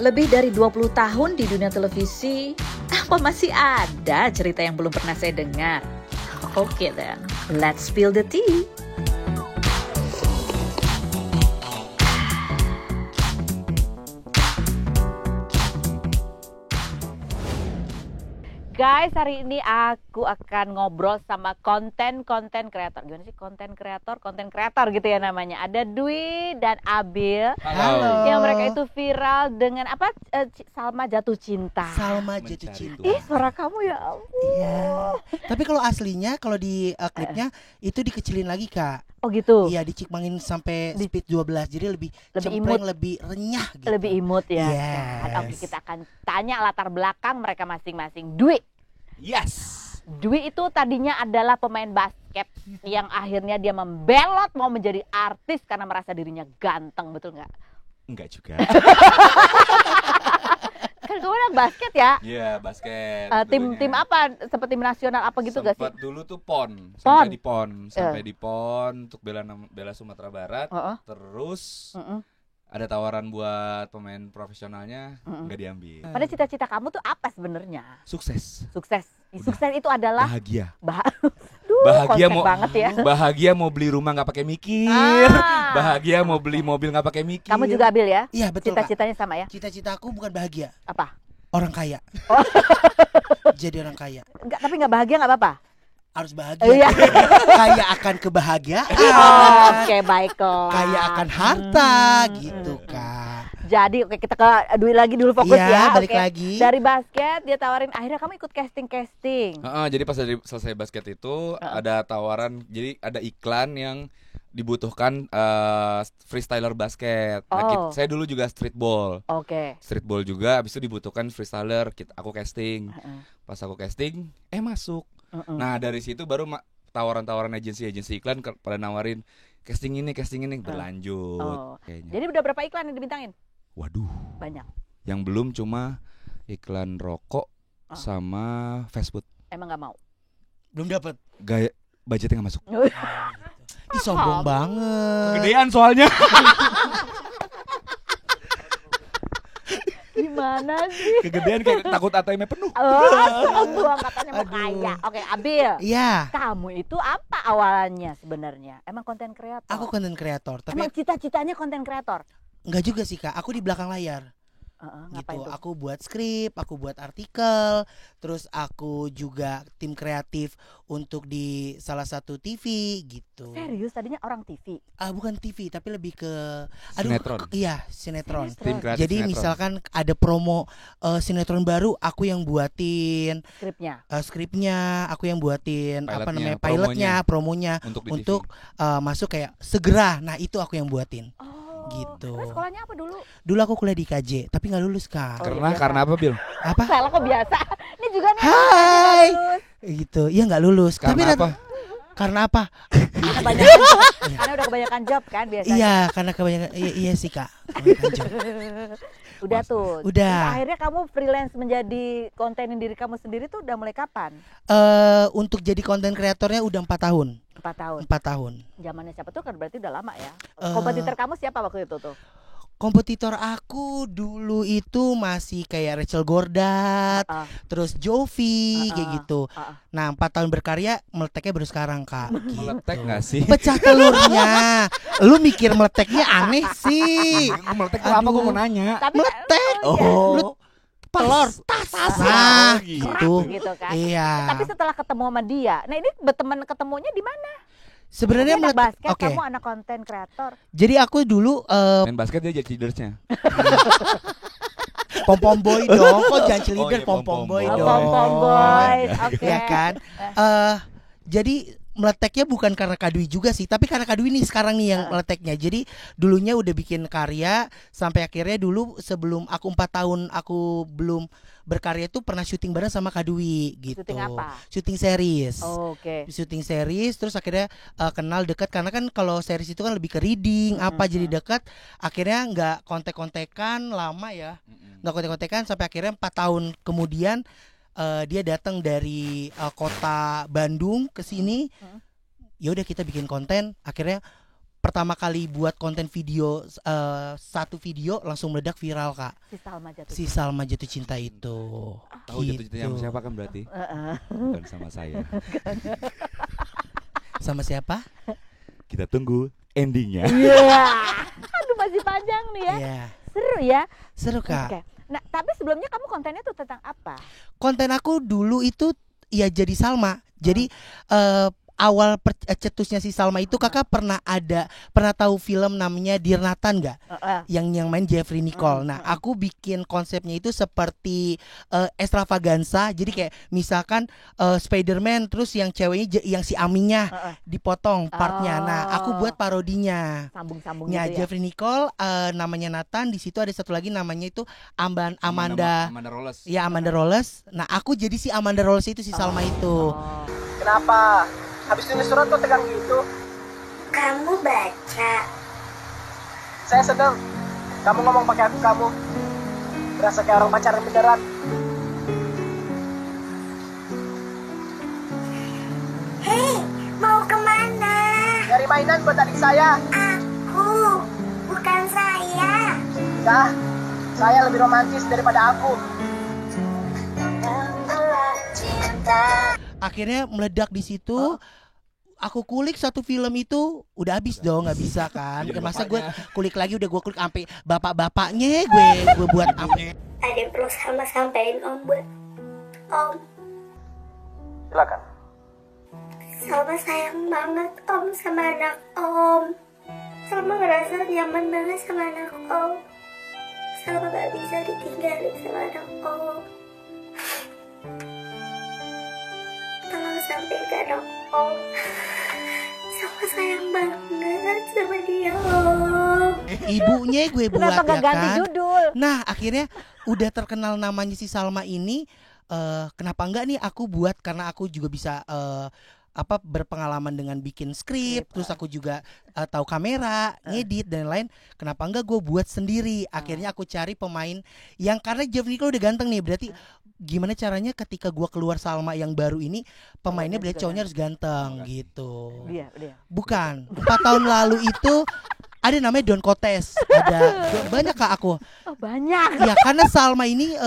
Lebih dari 20 tahun di dunia televisi, apa masih ada cerita yang belum pernah saya dengar? Oke then, let's spill the tea. Guys, hari ini aku akan ngobrol sama konten kreator. Gimana sih konten kreator gitu ya namanya. Ada Dwi dan Abil. Halo. Yang mereka itu viral dengan apa? Salma jatuh cinta. Salma jatuh cinta. Ih, suara kamu ya ampun. Iya. Tapi kalau aslinya, kalau di klipnya itu dikecilin lagi, Kak. Oh gitu. Iya, dicikmangin sampai speed 12. Jadi lebih cempreng, imut. lebih renyah gitu. Lebih imut ya. Yes. Kan? Oke, kita akan tanya latar belakang mereka masing-masing. Dwi. Yes. Dwi itu tadinya adalah pemain basket yang akhirnya dia membelot mau menjadi artis karena merasa dirinya ganteng, betul nggak? Enggak juga. Kan kamu anak basket ya? Iya, basket. Tim apa? Seperti tim nasional apa gitu gak sih? Sempat dulu tuh PON, PON? sampai di PON untuk bela Sumatera Barat. Terus ada tawaran buat pemain profesionalnya, nggak diambil. Padahal cita-cita kamu tuh apa sebenarnya? Sukses. Sukses. Sukses itu adalah Bahagia. Bahagia Bahagia ya. Bahagia mau beli rumah nggak pakai mikir. Bahagia mau beli mobil nggak pakai mikir. Kamu juga Abil ya? Iya, betul, Cita-citanya sama ya? Cita-cita aku bukan bahagia. Apa? Orang kaya. Jadi orang kaya. Enggak, tapi nggak bahagia nggak apa-apa? Harus bahagia. Iya. Kaya akan kebahagiaan. Oke, baik kok. Kaya akan harta gitu, Kak. Jadi oke, kita ke Dwi lagi dulu fokus Iya, ya. balik Oke. lagi. Dari basket dia tawarin, akhirnya kamu ikut casting. Jadi pas selesai basket itu ada tawaran, jadi ada iklan yang dibutuhkan freestyler basket. Nah, saya dulu juga streetball. Oke. Streetball juga, habis itu dibutuhkan freestyler. Aku casting. Pas aku casting, masuk. Nah dari situ baru tawaran-tawaran agensi iklan pada nawarin casting ini berlanjut. Jadi udah berapa iklan yang dibintangin? Waduh. Banyak. Yang belum cuma iklan rokok sama fast food. Emang nggak mau? Belum dapat. Gaya budgetnya nggak masuk. Ih, sombong banget. Kegedean soalnya. Gimana sih? Kegedean kayak takut ATM-nya penuh. Buang katanya mau kaya. Oke, Abil. Iya. Kamu itu apa awalnya sebenarnya? Emang konten kreator? Aku konten kreator, tapi Emang cita-citanya konten kreator? enggak juga sih, Kak. Aku di belakang layar. Ngapain Gitu. tuh? Aku buat skrip, aku buat artikel, terus aku juga tim kreatif untuk di salah satu TV gitu. Serius tadinya orang TV? Bukan TV, tapi lebih ke Sinetron. Iya, sinetron. Tim kreatif Jadi sinetron. misalkan ada promo sinetron baru, aku yang buatin skripnya, aku yang buatin pilotnya, promonya untuk masuk kayak segera. Nah, itu aku yang buatin. Gitu. Terus sekolahnya apa dulu? Dulu aku kuliah di KJ, tapi nggak lulus, Kak. Karena apa, Bil? Apa? Salah kok biasa. Ini juga nih. Hai. Lulus. Gitu. Iya nggak lulus. Karena apa? Karena apa? Karena udah kebanyakan job kan biasanya. Iya, karena kebanyakan. Iya sih, Kak. Kebanyakan job. Udah tuh. Udah. Terus akhirnya kamu freelance menjadi kontenin diri kamu sendiri tuh udah mulai kapan? Untuk jadi konten kreatornya udah 4 tahun. 4 tahun. 4 tahun. Zamannya siapa tuh kan berarti udah lama ya. Kompetitor kamu siapa waktu itu tuh? Kompetitor aku dulu itu masih kayak Rachel Gordat, terus Jovi kayak gitu. Nah, 4 tahun berkarya, meleteknya baru sekarang, Kak. Meletek nggak sih? Pecah telurnya. Lu mikir meleteknya aneh sih. Meletek tuh apa? Gue mau nanya. Tapi Meletek. iya. Telur tas. Nah, gitu. Gitu kan. Iya. Tapi setelah ketemu sama dia, nah ini berteman ketemunya di mana? Sebenarnya Anak basket, Oke. kamu anak konten kreator. Jadi aku dulu Main basket dia jadi leadersnya. pom-pom boy dong. Kok jangan cheerleader, iya, pom-pom boy pom-pom dong. Pom-pom boys, oke. Ya kan? Jadi meleteknya bukan karena Kak Dwi juga sih, tapi karena Kak Dwi nih sekarang nih yang meleteknya. Jadi dulunya udah bikin karya sampai akhirnya dulu sebelum aku 4 tahun aku belum berkarya tuh pernah syuting bareng sama Kak Dwi gitu. Syuting apa? Syuting series. Oke. Syuting series terus akhirnya kenal dekat karena kan kalau series itu kan lebih ke reading jadi dekat. Akhirnya nggak kontek-kontekan lama ya. Nggak kontek-kontekan sampai akhirnya 4 tahun kemudian dia datang dari kota Bandung ke sini. Ya udah kita bikin konten, akhirnya pertama kali buat konten video, satu video langsung meledak viral Kak. Si Salma Jatuh Cinta itu. Tahu jatuh cinta sama siapa kan berarti? Bukan sama saya. Sama siapa? Kita tunggu endingnya. Aduh masih panjang nih ya. Iya. Seru ya. Seru Kak. Oke. Nah tapi sebelumnya kamu kontennya tuh tentang apa? Konten aku dulu itu ya jadi Salma. Jadi awal cetusnya si Salma itu Kakak pernah tahu film namanya Dear Nathan nggak? Yang main Jeffrey Nicole. Nah aku bikin konsepnya itu seperti extravaganza. Jadi kayak misalkan Spider-Man terus yang ceweknya yang si Aminya dipotong partnya. Nah aku buat parodinya. Sambung-sambung Ya, gitu ya. Jeffrey Nicole namanya Nathan. Di situ ada satu lagi namanya itu Amanda Rolles. Ya Amanda Rolles. Nah aku jadi si Amanda Rolles itu si Salma itu. Kenapa? Habis tulis surat kok tegang gitu? Kamu baca. Saya sedang. Kamu ngomong pakai aku kamu. Berasa kayak orang pacaran beneran. Hei, mau kemana? Nyari mainan buat adik saya. Aku, bukan saya. Dah, saya lebih romantis daripada aku. Akhirnya meledak di situ. Aku kulik satu film itu udah habis dong, nggak bisa kan? Masa gue kulik lagi udah gue kulik sampai bapak-bapaknya gue buat apa? Ada yang perlu Salma sampaikan Om buat Om. Silakan. Salma sayang banget Om sama anak Om. Salma ngerasa nyaman banget sama anak Om. Salma gak bisa ditinggalin sama anak Om. Tolong sampaikan Om. Salma sayang banget sama dia Om. Ibunya gue buat Kenapa ya gak ganti kan? judul? Nah akhirnya udah terkenal namanya si Salma ini. Kenapa enggak nih aku buat, karena aku juga bisa berpengalaman dengan bikin skrip, terus aku juga tahu kamera, ngedit dan lain. Kenapa enggak gue buat sendiri? Akhirnya aku cari pemain yang, karena Jeffrey Nicole udah ganteng nih, berarti gimana caranya ketika gue keluar Salma yang baru ini, pemainnya berarti cowoknya harus ganteng gitu. Dia. Bukan, 4 tahun lalu itu ada namanya Don Cotes, ada banyak Kak aku. Oh banyak. Ya karena Salma ini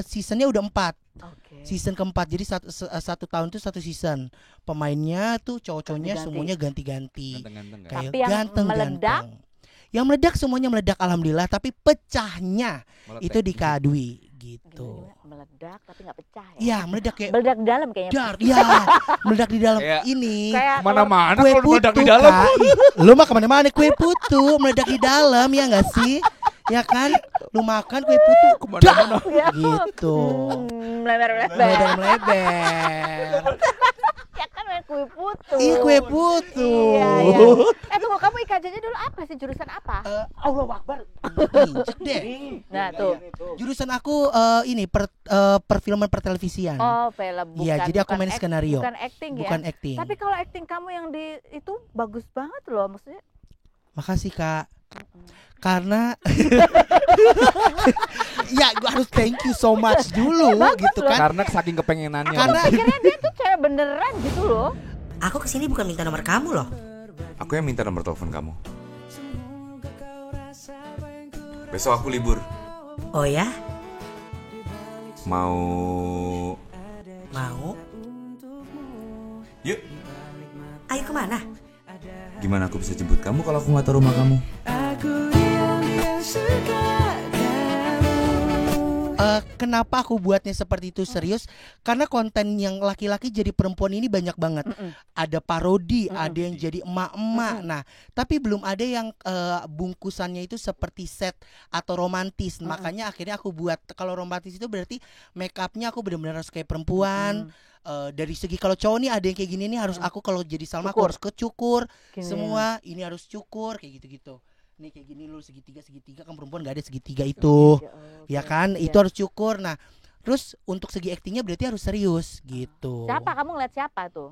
seasonnya udah 4. Oke. Season keempat, jadi satu tahun tuh satu season. Pemainnya tuh cowok-cowoknya Ganti-ganti. semuanya ganti-ganti. Ganteng-ganteng kan? Kayak Tapi yang meledak? Yang meledak semuanya meledak alhamdulillah, tapi pecahnya Meletek. itu di Kak Dwi gitu. Gimana? Meledak tapi nggak pecah ya? Ya meledak kayak Meledak di dalam kayaknya. meledak di dalam Kayak ini. Kayak Mana-mana Kue kalau meledak putu di dalam. Kak. Ih, lu mah kemana-mana kue putu meledak di dalam ya nggak sih? Ya kan, lu makan kue putu Kemana-mana. Ya. gitu. Melebar-lebar. Melebar. Ya kan main kue putu. Ih kue putu. Iya. Tunggu, kamu IKJ-nya dulu apa sih? Jurusan apa? Allah Akbar. Injek deh. Nah tuh. Jurusan aku ini perfilman pertelevisian. Oh film. Bukan. Iya, jadi aku main skenario. Bukan acting ya? Bukan acting. Tapi kalau acting kamu yang di itu bagus banget loh, maksudnya. Makasih Kak. Karena ya gua harus thank you so much dulu gitu kan. Karena saking kepengenannya. Karena Akhirnya dia tuh cewek beneran gitu loh. aku kesini bukan minta nomor kamu loh. Aku yang minta nomor telepon kamu. Besok aku libur. Oh ya? Mau Mau? Yuk. Ayo kemana? Gimana aku bisa jemput kamu kalau aku nggak tahu rumah kamu? Kenapa aku buatnya seperti itu serius? Karena konten yang laki-laki jadi perempuan ini banyak banget. Ada parodi, ada yang jadi emak-emak. Nah, tapi belum ada yang bungkusannya itu seperti set atau romantis. Makanya akhirnya aku buat. Kalau romantis itu berarti make upnya aku benar-benar harus kayak perempuan. Dari segi kalau cowok nih ada yang kayak gini nih harus aku kalau jadi Salma aku harus kecukur Gini. semua. Ini harus cukur kayak gitu-gitu. Nih kayak gini lu segitiga kan perempuan gak ada segitiga itu. Ya kan, itu harus cukur. Nah, terus untuk segi aktingnya berarti harus serius gitu. Siapa kamu ngeliat siapa tuh?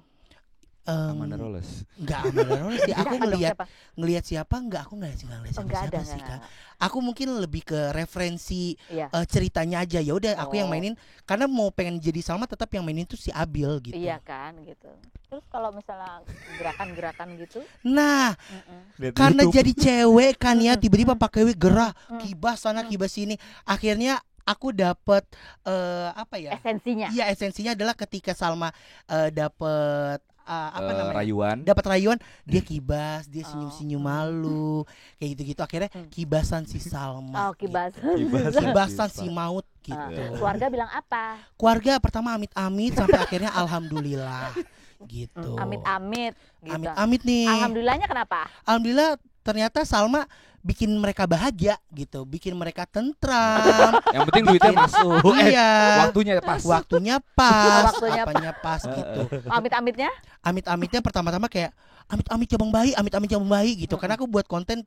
Amanda Rolls. Enggak Amanda Rolls sih. Aku Siapa dong, siapa? ngelihat siapa enggak, aku enggak ngelihat Oh, siapa, nggak ada, sih, nggak. Kak. Aku mungkin lebih ke referensi Iya. ceritanya aja. Ya udah aku yang Oh. mainin karena mau pengen jadi Salma tetap yang mainin tuh si Abil gitu. Iya kan gitu. Terus kalau misalnya gerakan-gerakan gitu, Nah, mm-mm. karena jadi cewek kan ya, tiba-tiba pakai wig gerah, Mm. kibas sana kibas sini. Akhirnya aku dapet apa ya? Esensinya. Iya, esensinya adalah ketika Salma dapet apa namanya? Rayuan. Dapat rayuan, dia kibas, dia Oh. senyum-senyum malu, kayak gitu-gitu. Akhirnya kibasan si Salma. Oh, kibas. Gitu. Kibasan si maut gitu. Keluarga bilang apa? Keluarga pertama amit-amit sampai akhirnya alhamdulillah gitu. Amit-amit gitu. Amit-amit nih. Alhamdulillahnya kenapa? Alhamdulillah ternyata Salma bikin mereka bahagia gitu, bikin mereka tentram. Yang penting duitnya masuk. Iya. Waktunya pas. Waktunya pas, Waktunya apanya pas gitu. Amit-amitnya? Amit-amitnya pertama-tama kayak amit-amit ya Bang Bayi, amit-amit ya Bang Bayi gitu. Karena aku buat konten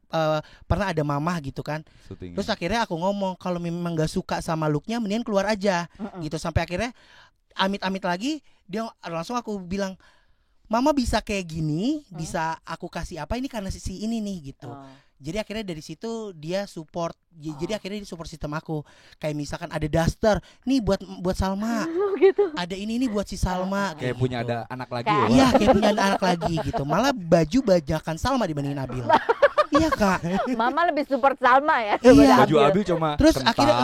pernah ada mamah gitu kan. Syutingnya. Terus akhirnya aku ngomong kalau memang gak suka sama looknya mendingan keluar aja gitu. Sampai akhirnya amit-amit lagi dia langsung aku bilang, Mama bisa kayak gini, bisa aku kasih apa ini karena si ini nih gitu. Oh. Jadi akhirnya dari situ dia support. Jadi akhirnya dia support sistem aku. Kayak misalkan ada daster, nih buat Salma. gitu. Ada ini buat si Salma. kayak punya ada anak lagi Kayak- ya. Iya, kayak punya anak lagi gitu. Malah baju bajakan Salma dibandingin Nabil. Iya Kak. Mama lebih support Salma ya. Iya. daripada Baju Abil. Abil cuma Terus kentang. akhirnya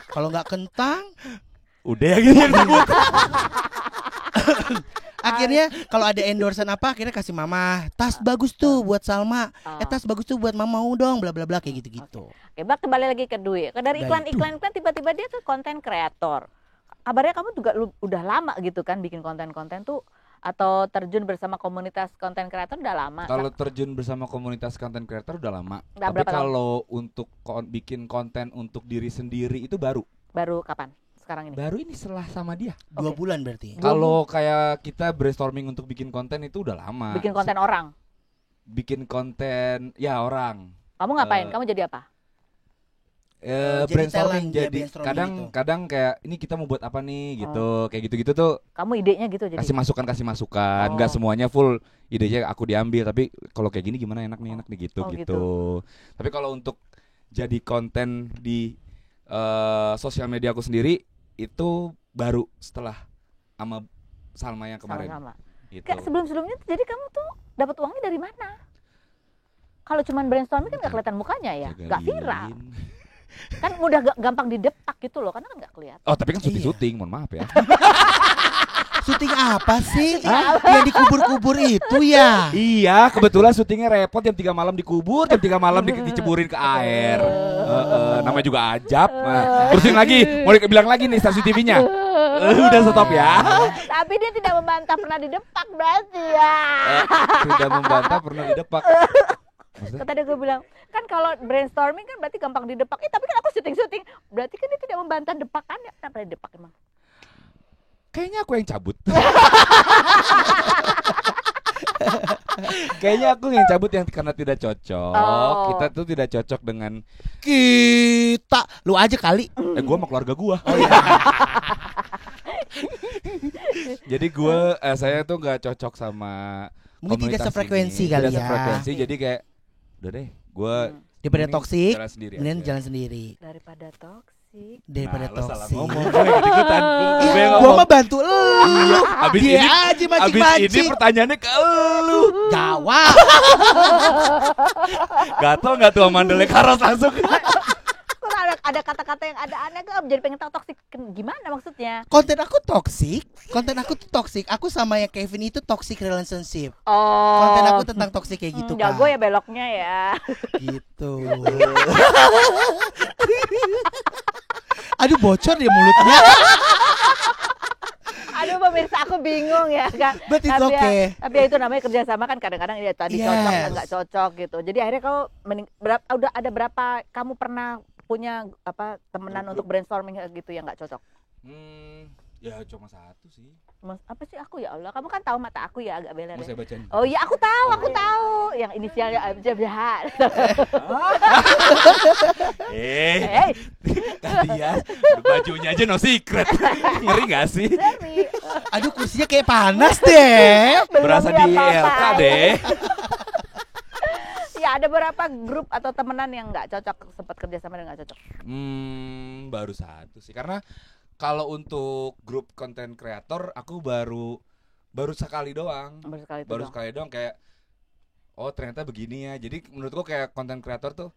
kalau nggak kentang, udah gitu yang disebut. akhirnya kalau ada endorsean apa akhirnya kasih mama tas bagus tuh buat Salma, tas bagus tuh buat mama mau dong, bla bla bla kayak gitu-gitu. Oke, Bak, kembali lagi ke Dwi. Dari iklan-iklan tiba-tiba dia tuh konten kreator. Kabarnya kamu juga udah lama gitu kan bikin konten-konten tuh, atau terjun bersama komunitas konten kreator udah lama? Kalau terjun bersama komunitas content creator udah lama. Udah Tapi berapa tahun? kalau untuk bikin konten untuk diri sendiri itu baru. Baru kapan? Sekarang ini? Baru ini setelah sama dia. 2 bulan berarti. Kalau kayak kita brainstorming untuk bikin konten itu udah lama. Bikin konten orang. Bikin konten ya orang. Kamu ngapain? Kamu jadi apa? Jadi Brainstorming talent dia, jadi brainstorming gitu. kadang kayak ini kita mau buat apa nih gitu. Kayak gitu-gitu tuh Kamu idenya gitu jadi? kasih masukan. Oh. Nggak semuanya full idenya aku diambil, tapi kalau kayak gini gimana enak nih gitu Oh, gitu. gitu. Tapi kalau untuk jadi konten di sosial media aku sendiri itu baru setelah sama Salma yang kemarin. Sama-sama. Gitu. Kayak sebelum-sebelumnya tuh, jadi kamu tuh dapat uangnya dari mana? Kalau cuman brainstorming kan nggak kelihatan mukanya ya, nggak viral. Kan mudah gampang didepak gitu loh, karena kan nggak kelihatan. Oh tapi kan Iya. syuting, mohon maaf ya. Syuting apa sih? Yang dikubur-kubur itu ya? Iya, kebetulan syutingnya repot jam 3 malam dikubur, jam 3 malam diceburin ke air. Namanya juga ajab. Nah, terusin lagi, mau bilang lagi nih stasiun TV-nya. Udah stop ya. Tapi dia tidak membantah pernah didepak berarti ya. Sudah membantah pernah didepak. Maksudnya? Tadi gue bilang, kan kalau brainstorming kan berarti gampang didepak. Tapi kan aku syuting-syuting, berarti kan dia tidak membantah depakannya. Kenapa didepak emang? Kayaknya aku yang cabut. Kayaknya aku yang cabut yang karena tidak cocok. Oh. Kita tuh tidak cocok dengan Kita, lu aja kali. gua sama keluarga gua. Jadi saya tuh nggak cocok sama Mungkin tidak komunitas sefrekuensi ini. kali Tidak ya. sefrekuensi, jadi kayak udah deh, gua Daripada mending toksik, jalan sendiri mending aja. jalan sendiri. Daripada toksik. Daripada Nah, lo salah toksik. ngomong, gue ikut-ikutan. Gue yang Gua ngomong. mah bantu lu. Abis Dia ini- aja Abis ini mancing-mancing. pertanyaannya ke lu. Jawab. Gatel nggak tuh Amandele Karos langsung? Kok ada kata-kata yang ada aneh, gue jadi pengen tahu toksik gimana maksudnya? Konten aku toksik. Konten aku tuh toksik. Aku sama yang Kevin itu toxic relationship. Oh. Konten aku tentang toksik kayak gitu, Kak. Jago ya beloknya ya. Gitu. Aduh, bocor dia mulutnya. Aduh pemirsa, aku bingung ya kan. But it's Tapi ya- okay. Tapi ya itu namanya kerjasama kan, kadang-kadang ya tadi cocok Yes. dan nggak cocok gitu. Jadi akhirnya kamu udah ada berapa kamu pernah punya temenan untuk brainstorming gitu yang nggak cocok? Ya cuma satu sih. Mas, apa sih aku ya Allah? Kamu kan tahu mata aku ya agak beler. Mau saya bacain? Oh iya aku tahu. Yang inisialnya jahat. Tadi ya bajunya aja no secret. Ngeri gak sih? Aduh kursinya kayak panas deh. Berasa di LK deh. Ya ada beberapa grup atau temenan yang nggak cocok, sempat kerja sama dan nggak cocok. Baru satu sih, karena kalau untuk grup konten kreator aku baru sekali doang. Baru sekali doang kayak oh ternyata begini ya. Jadi menurutku kayak konten kreator tuh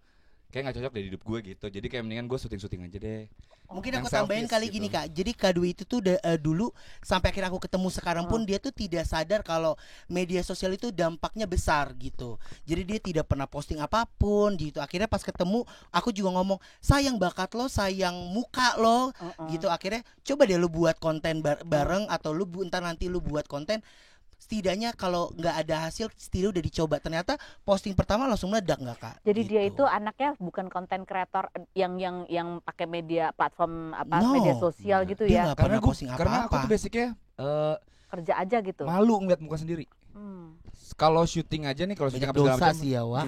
kayak nggak cocok deh di hidup gue gitu. Jadi kayak mendingan gue syuting aja deh. Mungkin aku Yang tambahin selfish kali gitu. gini Kak. Jadi Kak Dwi itu tuh dulu sampai akhirnya aku ketemu sekarang pun dia tuh tidak sadar kalau media sosial itu dampaknya besar gitu. Jadi dia tidak pernah posting apapun gitu. Akhirnya pas ketemu aku juga ngomong, "Sayang bakat lo, sayang muka lo." Gitu. Akhirnya coba deh lu buat konten bareng atau lu ntar nanti lu buat konten. Setidaknya kalau nggak ada hasil setidaknya udah dicoba. Ternyata posting pertama langsung meledak nggak Kak? Jadi gitu. dia itu anaknya bukan konten kreator yang pakai media platform No, media sosial gitu dia ya. nggak pernah posting Karena aku apa-apa. tuh basicnya Kerja aja gitu. malu ngeliat muka sendiri. Kalau syuting aja nih, kalau syuting Banyak apa segala dosa macam, sih ya Wak.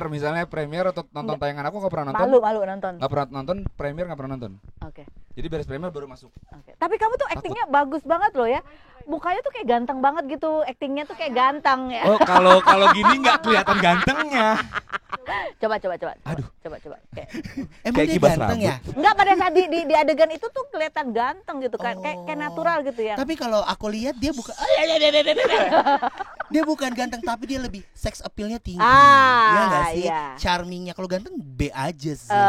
misalnya premier atau nonton tayangan aku nggak pernah nonton. Malu nonton. Nggak pernah nonton premier, nggak pernah nonton. Oke. Jadi beres premier baru masuk. Tapi kamu tuh aktingnya bagus banget loh ya. Mukanya tuh kayak ganteng banget gitu. Aktingnya tuh kayak ganteng ya. Oh kalau gini nggak kelihatan gantengnya. Coba. Aduh. Coba. Emang Kayak dia kibas ganteng rambut. ya? Enggak, pada saat di adegan itu tuh kelihatan ganteng gitu kan. Kayak natural gitu ya. Tapi kalau aku lihat dia bukan dia bukan ganteng tapi dia lebih sex appeal-nya tinggi. Ya enggak sih? Iya. Charming-nya kalau ganteng B aja sih.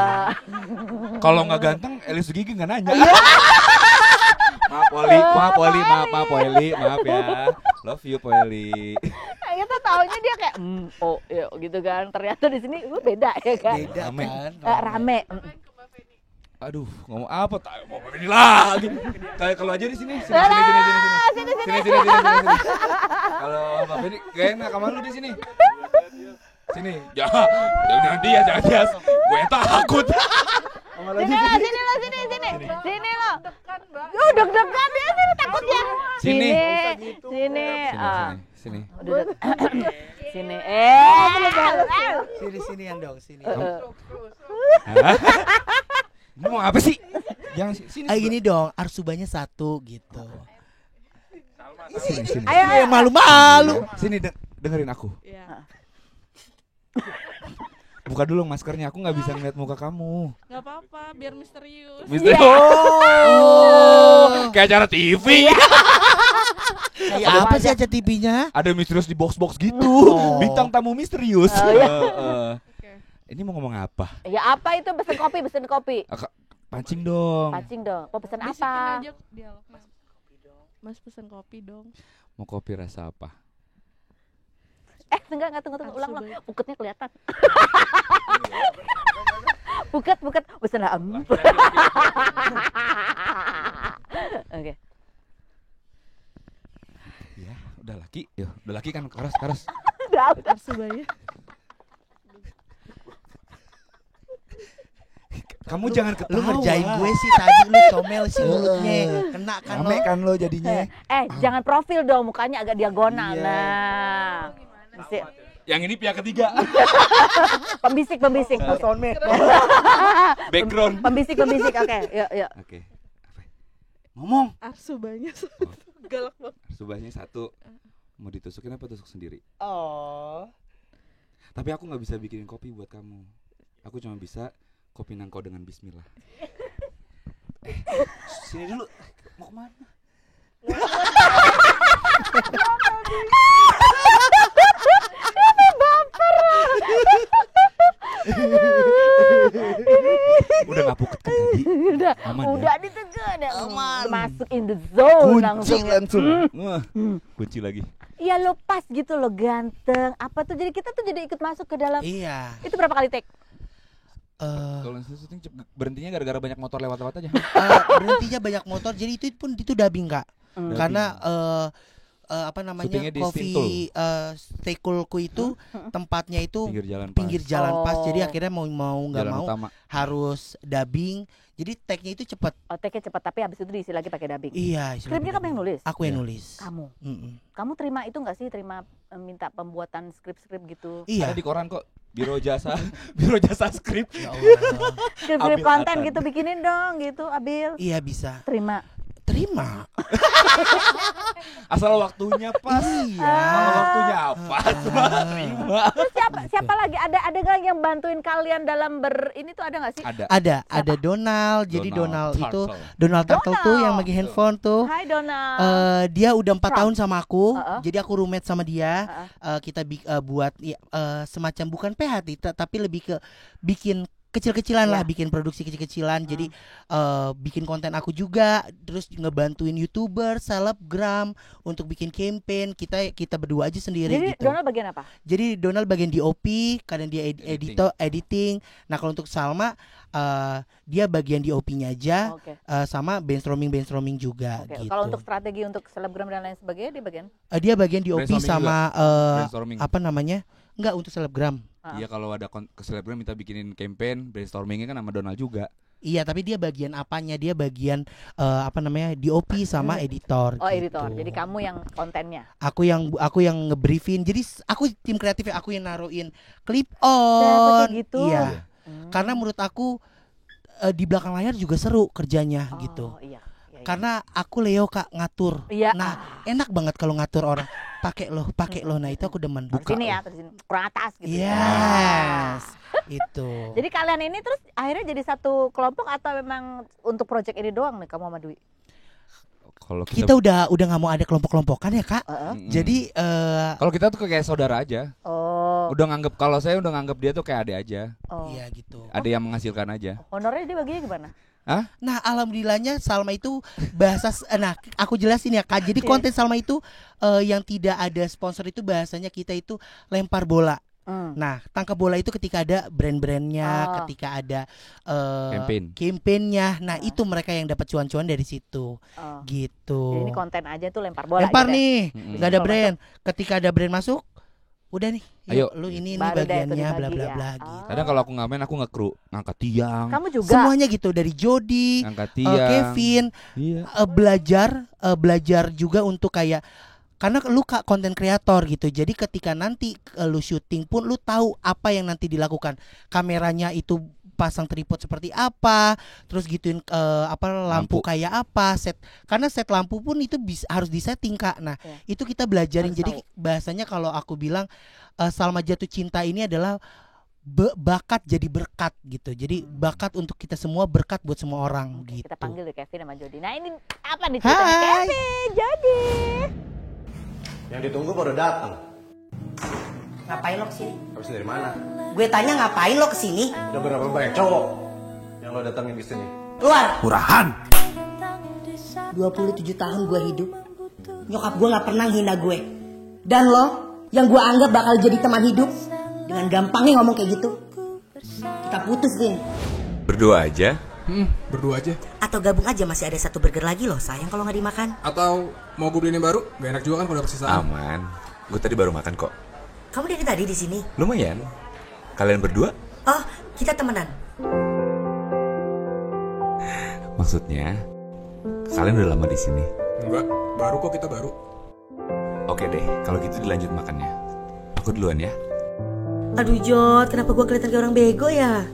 Kalau nggak ganteng, Elis Gigi nggak nanya. Maaf Poli, maaf ya. Love you Poli. Kita taunya dia kayak gitu kan. Ternyata di sini beda ya kan. Beda Rame. kan. Rame. Aduh, ngomong apa? Mau ini lagi. Kayak kalau aja di sini. Sini. Kalau Mbak Feni, gak enak kamar lu di sini. Sini. Jangan dia. Gue takut. Sini lo. Deg-degan dia sini takutnya. Sini. Sini. Sini. Sini. Sini yang dong, sini. Ini mau apa sih? Jangan sini. Gini dong, arsubanya 1 gitu. Sini. Ayo. Malu-malu. Sini dengerin aku. Iya. Buka dulu maskernya, aku nggak bisa ngeliat muka kamu. Gak apa-apa, biar misterius. Mister. Oh, kayak acara TV. Kayak apa sih aja TV-nya? Ada misterius di box-box gitu. Bintang tamu misterius. Ini mau ngomong apa? Ya apa itu pesen kopi. Pancing dong. Mau pesen Bisikin apa? aja dialognya. Mas pesen kopi dong. Mau kopi rasa apa? Enggak, tunggu. Ulang. Buketnya kelihatan. Buket. Pesen apa? Oke. Ya, udah laki kan keras. Arsubanya. Kamu jangan ketawa. Lu ngerjain gue sih tadi, lu comel sih mulutnya. Kena kan lo. Rame kan lo jadinya. Jangan profil dong, mukanya agak diagonal. Iya. Nah. Yang ini pihak ketiga. Pembisik. Background. Pembisik. Oke, yuk. Oke. Ngomong. Arsubanya galak banget. Subahnya 1. Mau ditusukin apa tusuk sendiri? Oh. Tapi aku nggak bisa bikinin kopi buat kamu. Aku cuma bisa kopi nangkau dengan bismillah. Sini dulu. Mau kemana? Udah nggak puket kan tadi? Udah ditekan. Masuk in the zone Langsung. Kunci lagi. Iya lo pas gitu lo ganteng. Apa tuh jadi kita tuh jadi ikut masuk ke dalam. Iya. Itu berapa kali take? Kalau syuting berhentinya gara-gara banyak motor lewat aja. Berhentinya banyak motor, jadi itu pun itu dubbing Kak. Karena apa namanya Syutingnya di coffee stay coolku itu tempatnya itu pinggir jalan pas. pas. Jadi akhirnya mau nggak Jalan mau utama. harus dubbing. Jadi tag-nya itu cepat. Oh, take-nya cepat tapi habis itu diisi lagi pakai dubbing. Iya. Skripnya kamu yang nulis? Aku yang nulis. Kamu. Mm-mm. Kamu terima itu nggak sih? Terima minta pembuatan skrip-skrip gitu? Iya. Ada di koran kok. Biro jasa, biro jasa skrip. Ya Allah. Skrip-skrip Abil konten Atan. gitu bikinin dong gitu, Abil. Iya bisa. Terima. Terima. Asal waktunya pas. Iya. Kalau waktunya apa? Cuma terima. Terus siapa lagi? Ada nggak yang bantuin kalian dalam ini tuh ada nggak sih? Ada Donald. Jadi Donald itu Turtle. Donald Turtle tuh Donald. yang pakai handphone tuh. Hai Donald. Dia udah 4 Trump. tahun sama aku. Uh-uh. Jadi aku roommate sama dia. Kita buat semacam bukan PH tapi lebih ke bikin kecil-kecilan lah, bikin produksi kecil-kecilan. Jadi bikin konten aku juga, terus ngebantuin YouTuber, selebgram untuk bikin campaign. Kita berdua aja sendiri. Jadi gitu. Donald bagian apa? Jadi Donald bagian DOP, kadang dia editing. Nah kalau untuk Salma dia bagian DOP-nya aja, Oke. sama brainstorming juga. Oke. Gitu. Kalau untuk strategi untuk selebgram dan lain sebagainya dia bagian? Dia bagian DOP Brainstorming sama Brainstorming. apa namanya? Enggak untuk selebgram. Iya kalau ada ke selebgram minta bikinin campaign, brainstormingnya kan sama Donald juga. Iya, tapi dia bagian apanya? Dia bagian apa namanya? DOP sama editor. Oh, gitu. editor. Jadi kamu yang kontennya. Aku yang ngebriefin. Jadi aku tim kreatif, aku yang naruhin clip Kayak on. gitu. Iya. Karena menurut aku di belakang layar juga seru kerjanya gitu. Oh iya. Karena aku Leo Kak ngatur. Iya. Nah, enak banget kalau ngatur orang. Pakai loh. Nah, itu aku demen. Di sini ya, di sini kurang atas gitu. Yes. Itu. Jadi kalian ini terus akhirnya jadi satu kelompok atau memang untuk project ini doang nih kamu sama Dwi? Kalau Kita udah nggak mau ada kelompok-kelompokan ya Kak. Jadi kalau kita tuh kayak saudara aja. Oh. Kalau saya udah nganggap dia tuh kayak adik aja. Oh. iya gitu. Ada yang menghasilkan aja. Honornya dia baginya gimana? Nah, alhamdulillahnya Salma itu nah aku jelasin ya Kak. Jadi Oke. konten Salma itu yang tidak ada sponsor itu bahasanya kita itu lempar bola. Nah, tangkap bola itu ketika ada brand-brandnya, ketika ada campaign-nya. Nah, itu mereka yang dapat cuan-cuan dari situ. Gitu. Jadi ini konten aja tuh lempar bola. Lempar gitu ya? nih, nggak ada Kalau brand. Ketika ada brand masuk, udah nih. Ayo. Lu ini Baru deh itu bagiannya dibagi bla bla ya. bla gitu. Kadang kalau aku ngamen aku nge-crew, ngangkat tiang, Kamu juga. Semuanya gitu dari Jody, ngangkat tiang. Kevin, Iya. belajar juga untuk kayak karena lu Kak konten kreator gitu. Jadi ketika nanti lu syuting pun lu tahu apa yang nanti dilakukan. Kameranya itu pasang tripod seperti apa, terus gituin lampu kayak apa, karena set lampu pun itu harus disetting Kak. Nah, itu kita belajarin. Harus Jadi bahasanya kalau aku bilang Salma Jatuh Cinta ini adalah bakat jadi berkat gitu. Jadi bakat untuk kita semua, berkat buat semua orang gitu. Kita panggil deh Kevin sama Jody. Nah, ini apa nih ceritanya? Hai. Kevin, Jody. Yang ditunggu baru datang. Ngapain lo kesini? Habis dari mana? Gue tanya ngapain lo kesini? Udah berapa banyak cowok yang lo datangin di sini? Keluar. Murahan. 27 tahun gue hidup, nyokap gue gak pernah hina gue. Dan lo, yang gue anggap bakal jadi teman hidup, dengan gampangnya ngomong kayak gitu. Kita putus, Din. Berdua aja? Berdua aja. Atau gabung aja, masih ada satu burger lagi loh, sayang kalau gak dimakan. Atau mau gue beliin yang baru? Gak enak juga kan kalau dapet sisaan. Aman. Gue tadi baru makan kok. Kamu dari tadi di sini? Lumayan. Kalian berdua? Oh, kita temenan. Maksudnya, kalian udah lama di sini? Enggak, baru kok, kita baru. Oke deh, kalau gitu dilanjut makannya. Aku duluan ya. Aduh Jod, kenapa gue kelihatan kayak orang bego ya?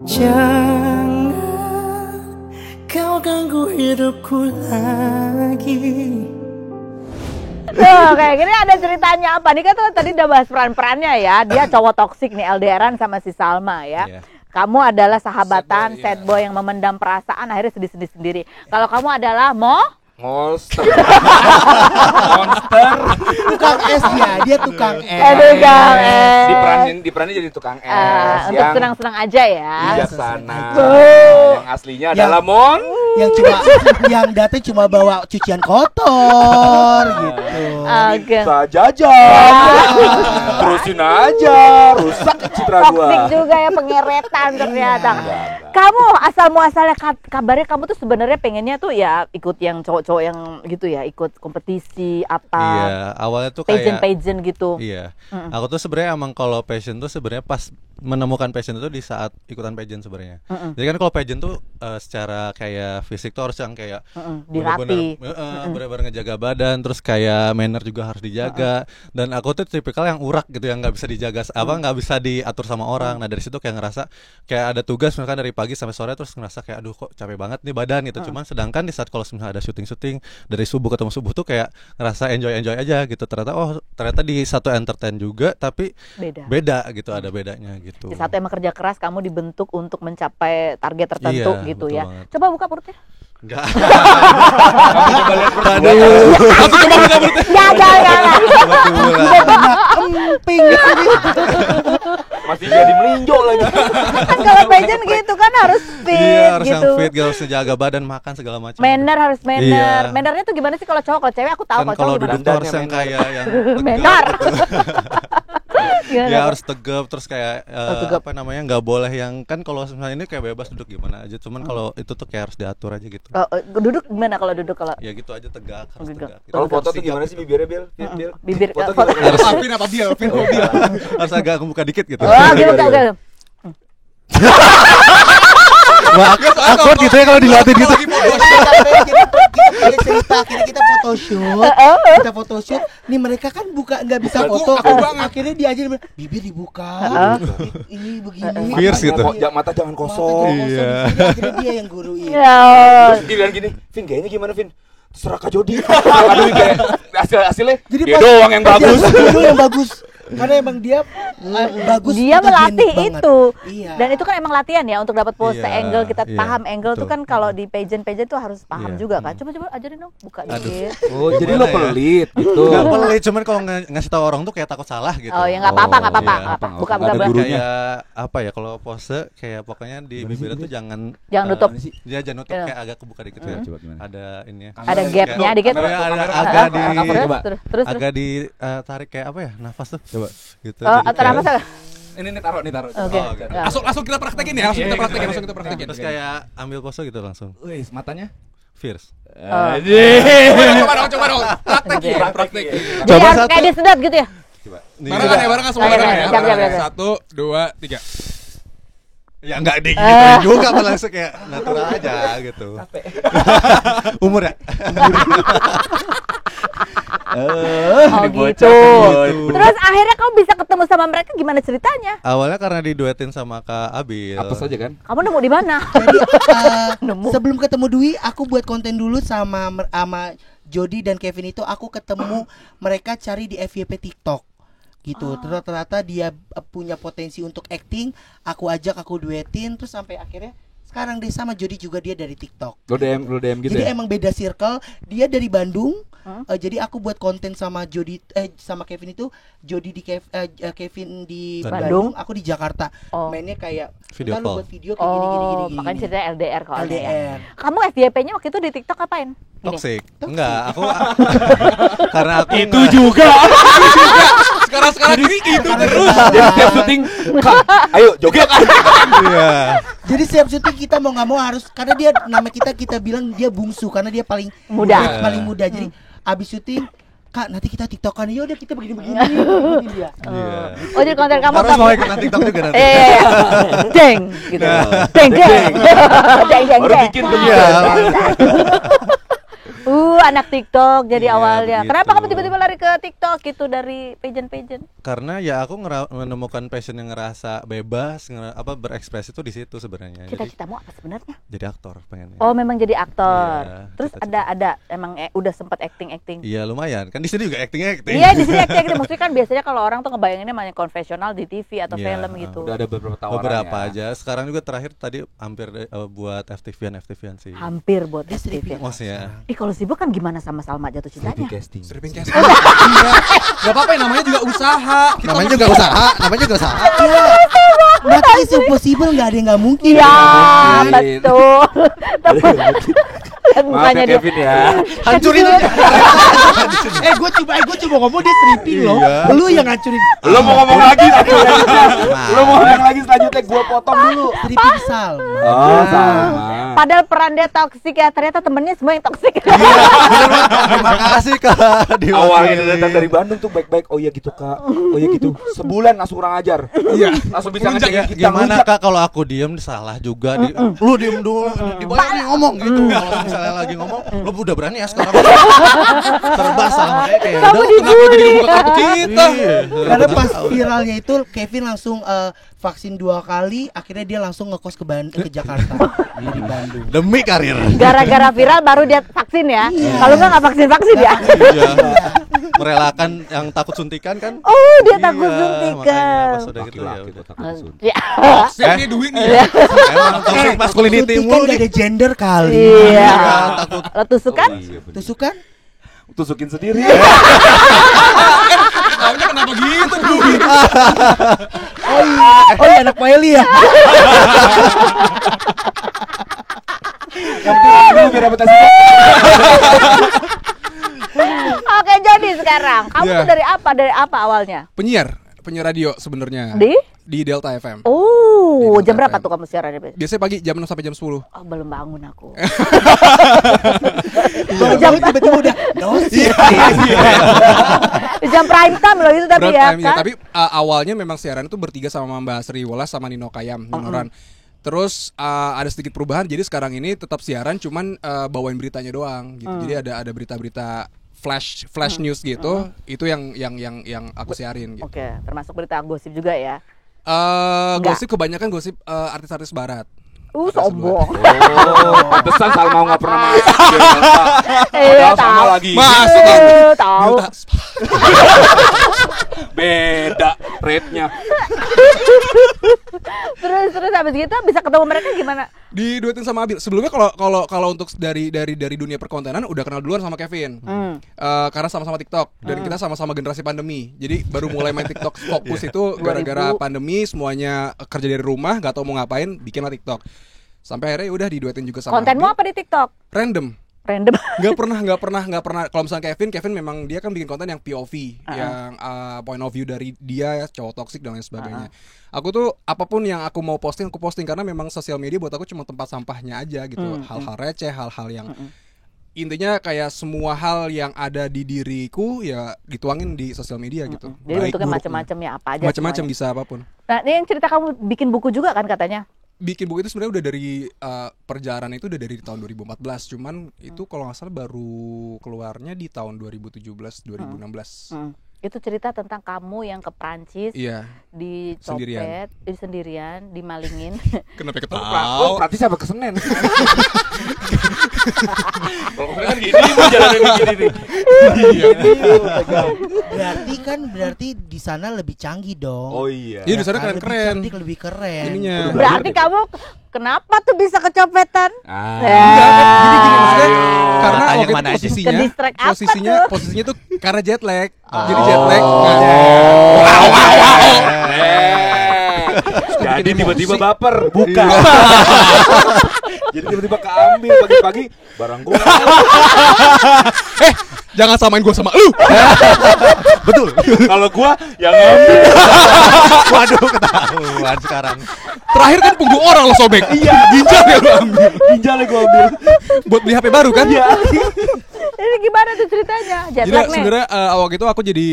Jangan kau ganggu hidupku lagi. Tuh, kayak gini ada ceritanya apa? Nih kan tuh tadi udah bahas peran-perannya ya. Dia cowok toksik nih, LDRan sama si Salma ya. Iya. Kamu adalah sahabatan, sad boy yang memendam perasaan, akhirnya sedih-sedih sendiri. Kalau kamu adalah Monster. Tukang es dia tukang es. tukang es. Diperanin jadi tukang es. Untuk yang senang-senang aja ya. bijaksana. Tuh. Yang aslinya adalah Mon. Yang datang cuma bawa cucian kotor gitu. Oke. Bisa jajan. Terusin aja. Rusak citra gua. Toksik juga ya, pengeretan ternyata. Enggak. Kamu asal muasalnya kabarnya kamu tuh sebenarnya pengennya tuh ya ikut yang cowok-cowok yang gitu ya, ikut kompetisi apa. Iya, awalnya tuh kayak pageant gitu. Iya. Aku tuh sebenarnya emang kalau passion tuh sebenarnya pas menemukan passion itu di saat ikutan pageant sebenarnya. Jadi kan kalau pageant tuh secara kayak fisik tuh harus yang kayak dilatih. Bener-bener ngejaga badan, terus kayak manner juga harus dijaga. Dan aku tuh tipikal yang urak gitu, yang nggak bisa dijaga nggak bisa diatur sama orang. Nah dari situ kayak ngerasa kayak ada tugas misalkan dari pagi sampai sore, terus ngerasa kayak aduh kok capek banget nih badan gitu. Cuman sedangkan di saat kalau misalnya ada syuting dari subuh ketemu subuh tuh kayak ngerasa enjoy aja gitu. Ternyata di satu entertain juga, tapi beda gitu, ada bedanya gitu. Di satu emang kerja keras, kamu dibentuk untuk mencapai target tertentu gitu ya. Banget. Coba buka perutnya. Enggak. Aku coba buka perutnya. Jangan. Emping. Masih jadi melinjo lagi. Kan kalau pageant gitu kan harus fit Iya, harus gitu. yang fit, harus jaga badan, makan segala macam. Manner harus manner. Iya. Mannernya tuh gimana sih kalau cowok? Kalau cewek aku tahu, Kan kalau kalau cowok duduk gimana? tuh harus yang kayak yang Manner. ya harus tegap, terus kayak apa namanya, nggak boleh yang kan kalau misalnya ini kayak bebas duduk gimana aja, cuman kalau itu tuh kayak harus diatur aja gitu. Duduk gimana kalau duduk kalau? Ya gitu aja, tegak, harus tegak. Kalau foto tuh gimana sih bibirnya, Bil? Bibir Foto foto. gimana? Harus apa Bil? Harus agak kebuka dikit gitu. Oh, gitu. Wah, awkward gitu ya kalau dilihatin gitu. Kita cerita akhirnya kita photoshoot. Nih mereka kan nggak bisa foto. Akhirnya dia aja bibir dibuka. Ini begini. Fierce gitu. Mata jangan kosong. Iya. Akhirnya dia yang guruin. Gini, Vin kayaknya gimana, Vin? Terserah Kak Jody. Aduh, kayak hasilnya Jadi dia doang yang bagus. Dia yang bagus. Karena emang dia bagus. Dia melatih itu. Iya. Dan itu kan emang latihan ya untuk dapat pose Iya, angle, kita iya, paham angle tuh betul. kan kalau di pageant tuh harus paham Iya. juga kan. Coba ajarin dong, buka dikit. Oh, jadi lo pelit gitu. Nggak pelit, cuman kalau ngasih tahu orang tuh kayak takut salah gitu. Oh ya nggak apa-apa, iya. buka Ada buka. gurunya. Kayak apa ya, kalau pose kayak pokoknya di bibirnya tuh jangan nutup. Dia jangan nutup, Iya. kayak agak kebuka dikit ya. Coba gimana? Ada ini ya. Ada gapnya dikit. Agak di Terus. agak ditarik kayak apa ya, nafas tuh. Coba gitu. Oh, atau apa sih? Ini taruh. Oke. Langsung kita praktekin ya, langsung kita praktekin. Terus kayak ambil pose gitu langsung. Wih, matanya. Fierce. Coba dong. Praktek. Jadi harus kayak disedot gitu ya. Barengan semua ya. Siap. 1, 2, 3. Ya enggak digituin juga, langsung kayak natural aja gitu. Umur ya? Oh gitu. Terus akhirnya kamu bisa ketemu sama mereka, gimana ceritanya? Awalnya karena diduetin sama Kak Abil. Apa saja kan? Kamu nemu di mana? Jadi sebelum ketemu Dwi, aku buat konten dulu sama Jody dan Kevin itu. Aku ketemu mereka cari di FYP TikTok gitu. Terus ternyata dia punya potensi untuk acting. Aku ajak, aku duetin, terus sampai akhirnya sekarang dia sama Jody juga, dia dari TikTok. Lo DM gitu. Jadi Ya? emang beda circle. Dia dari Bandung. Jadi aku buat konten sama Jody sama Kevin itu. Jody di Kevin di Bandung, aku di Jakarta. Mainnya kayak video kita call. buat video kayak gini. Makanya ceritanya LDR kalau LDR. ya. Kamu FYP-nya waktu itu di TikTok apain? Gini. Toxic. Enggak, aku karena aku Itu juga. Sekarang ini itu terus. Jadi setiap syuting, Kang, ayo joget. Iya. Jadi setiap syuting kita mau nggak mau harus, karena dia nama kita bilang dia bungsu karena dia paling Muda. paling muda. Jadi abis syuting, Kak nanti kita tiktokan, ya udah kita begini dia. Oh jadi konten kamu harus mau ikutan TikTok juga nanti. Deng gitu. Deng. Baru bikin tuh. Anak TikTok jadi Iya, awalnya. begitu. Kenapa kamu tiba-tiba lari ke TikTok gitu dari pageant? Karena ya aku menemukan passion yang ngerasa bebas, berekspresi itu di situ sebenarnya. Cita-citamu apa sebenarnya? Jadi aktor pengennya. Oh, memang jadi aktor. Iya, Terus ada emang udah sempat acting. Iya lumayan. Kan di sini juga acting. Iya, di sini acting. Maksudnya kan biasanya kalau orang tuh ngebayanginnya main konvensional di TV atau film gitu. Udah ada beberapa tawaran. Beberapa aja. Sekarang juga terakhir tadi hampir buat FTV-an sih. Hampir buat FTV. Maksudnya. Kalau sibuk kan gimana sama Salma jatuh cintanya? Stripping casting. Iya. Gak apa-apa, namanya juga usaha. Namanya juga usaha. Nothing is impossible, nggak ada yang nggak mungkin. Iya, betul. lihat mukanya dia. Kevin ya. Hancurin aja. Gue cuma ngomong dia stripping loh. Lu yang hancurin. Lo mau ngomong lagi selanjutnya. Lo mau ngomong lagi selanjutnya, gua potong dulu. Stripping Salma. Oh, sama. Padahal peran dia toksik ya, ternyata temennya semua yang toksik. Terima kasih Kak. Awalnya dia datang dari Bandung tuh baik-baik. Oh iya gitu Kak. Oh iya gitu. Sebulan langsung kurang ajar. Iya. Langsung bisa ngecek kita. Gimana Kak kalau aku diem salah juga lu diem dulu di bawah nih ngomong gitu. Kalau misalnya lagi ngomong lu udah berani ya sekarang. Serba salah makanya kayak udah Kenapa jadi buka kartu kita? Karena pas viralnya itu Kevin langsung vaksin 2 kali, akhirnya dia langsung ngekos ke Jakarta. Di Bandung. Demi karir. Gara-gara viral baru dia vaksin ya. Kalau nggak vaksin ya. Iya. Merelakan yang takut suntikan kan? Oh, dia Iya, takut suntikan. makanya pas udah gitu ya udah. Ya. Saya duit nih. Emang toxic masculinity Suntikan mulu gak nih. ada gender kali. Iya. Takut. Lo tusukan? Tusukan? Tusukin sendiri. Taunya kenapa gitu duit? Oh iya anak Wiley ya. Yang penting dulu biar dapat hasilnya. Oke, jadi sekarang kamu Iya. tuh dari apa awalnya? Penyiar radio sebenarnya. Di Delta FM. Oh, Di jam Delta berapa FM. tuh kamu siarannya? Biasanya pagi jam 6 sampai jam 10. Oh, belum bangun aku. Jam tiba-tiba udah Jam prime time loh itu tapi Prime ya time, kan? Tapi awalnya memang siaran itu bertiga sama Mbak Sri Wolas sama Nino Kayam, Ninoran. Terus ada sedikit perubahan, jadi sekarang ini tetap siaran, cuman bawain beritanya doang gitu. Jadi ada berita-berita flash news gitu. Itu yang aku siarin gitu. Oke, termasuk berita gosip juga ya. Gosip kebanyakan gosip artis-artis barat. Sombong. Pantesan Salma nggak pernah masuk. Iya, Padahal sama tahu. lagi. Masuk Tahu. Beda rate-nya. Terus habis gitu bisa ketemu mereka gimana? Diduetin sama Abil. Sebelumnya kalau untuk dari dunia perkontenan udah kenal duluan sama Kevin. Karena sama-sama TikTok dan kita sama-sama generasi pandemi. Jadi baru mulai main TikTok fokus itu gara-gara pandemi, semuanya kerja dari rumah, nggak tahu mau ngapain, bikinlah TikTok. Sampai akhirnya udah diduetin juga sama Kontenmu Abil. apa di TikTok? Random. Nggak pernah. Kalau misalnya Kevin memang dia kan bikin konten yang POV, yang point of view dari dia, cowok toksik dan lain sebagainya. Aku tuh apapun yang aku mau posting aku posting karena memang sosial media buat aku cuma tempat sampahnya aja gitu. Hal-hal receh, hal-hal yang intinya kayak semua hal yang ada di diriku ya dituangin di sosial media gitu. Jadi bentuknya macam-macam ya, apa aja. Macam-macam bisa apapun. Nah, ini yang cerita kamu bikin buku juga kan katanya? Bikin buku itu sebenarnya udah dari perjalanan itu udah dari tahun 2014, cuman itu kalau nggak salah baru keluarnya di tahun 2017-2016. Itu cerita tentang kamu yang ke Prancis, dicopet, sendirian, dimalingin. Kenapa Oh, ketawa? berarti siapa ke Senen? Kalau kan gini mau jalanin gini nih. Berarti di sana lebih canggih dong. Oh iya. Iya di sana keren-keren. Lebih cantik, lebih keren. Ininya. Berarti kamu kenapa tuh bisa kecopetan? Gini maksudnya karena Tanya waktu itu mana aja. posisinya tuh karena jet lag. Jadi jet lag. Jadi tiba-tiba baper, bukan. Jadi tiba-tiba keambil pagi-pagi barang gua. Jangan samain gua sama lu. Betul. Kalau gua yang ngambil. Waduh ketahuan sekarang. Terakhir kan punggung orang lo sobek. Iya, Ginjal ya lo ambil. ginjalnya gua ambil. Buat beli HP baru kan? Iya. Ini gimana tuh ceritanya? Jet Jadi lag nih. sebenarnya awal itu aku jadi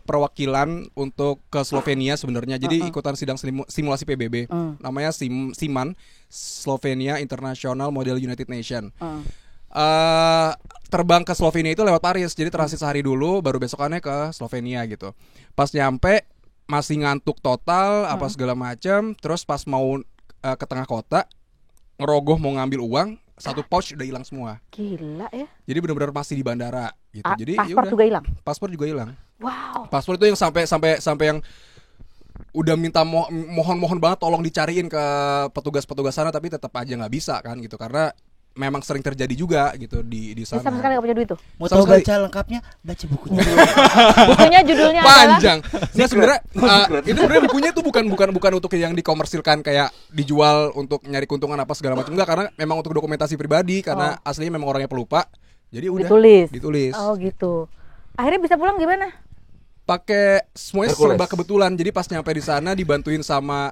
perwakilan untuk ke Slovenia sebenarnya. Jadi ikutan sidang simulasi PBB. Namanya SIMAN, Slovenia International Model United Nation. Terbang ke Slovenia itu lewat Paris. Jadi transit sehari dulu, baru besokannya ke Slovenia gitu. Pas nyampe masih ngantuk total, apa segala macam. Terus pas mau ke tengah kota, ngerogoh mau ngambil uang, satu pouch udah hilang semua. Gila ya. Jadi benar-benar masih di bandara gitu. Jadi paspor yaudah. juga hilang. Paspor juga hilang. Wow. Paspor itu yang sampai yang udah minta mohon banget tolong dicariin ke petugas sana, tapi tetap aja nggak bisa kan gitu karena memang sering terjadi juga gitu di sana. Sama sekali gak punya duit tuh. Mau tahu baca lengkapnya, baca bukunya. Bukunya judulnya panjang. Nah, sebenarnya itu sebenarnya bukunya tuh bukan untuk yang dikomersilkan kayak dijual untuk nyari keuntungan apa segala macam, enggak, karena memang untuk dokumentasi pribadi karena aslinya memang orangnya pelupa. Jadi udah ditulis. Oh gitu. Akhirnya bisa pulang gimana? Pakai semuanya serba kebetulan. Jadi pas nyampe di sana dibantuin sama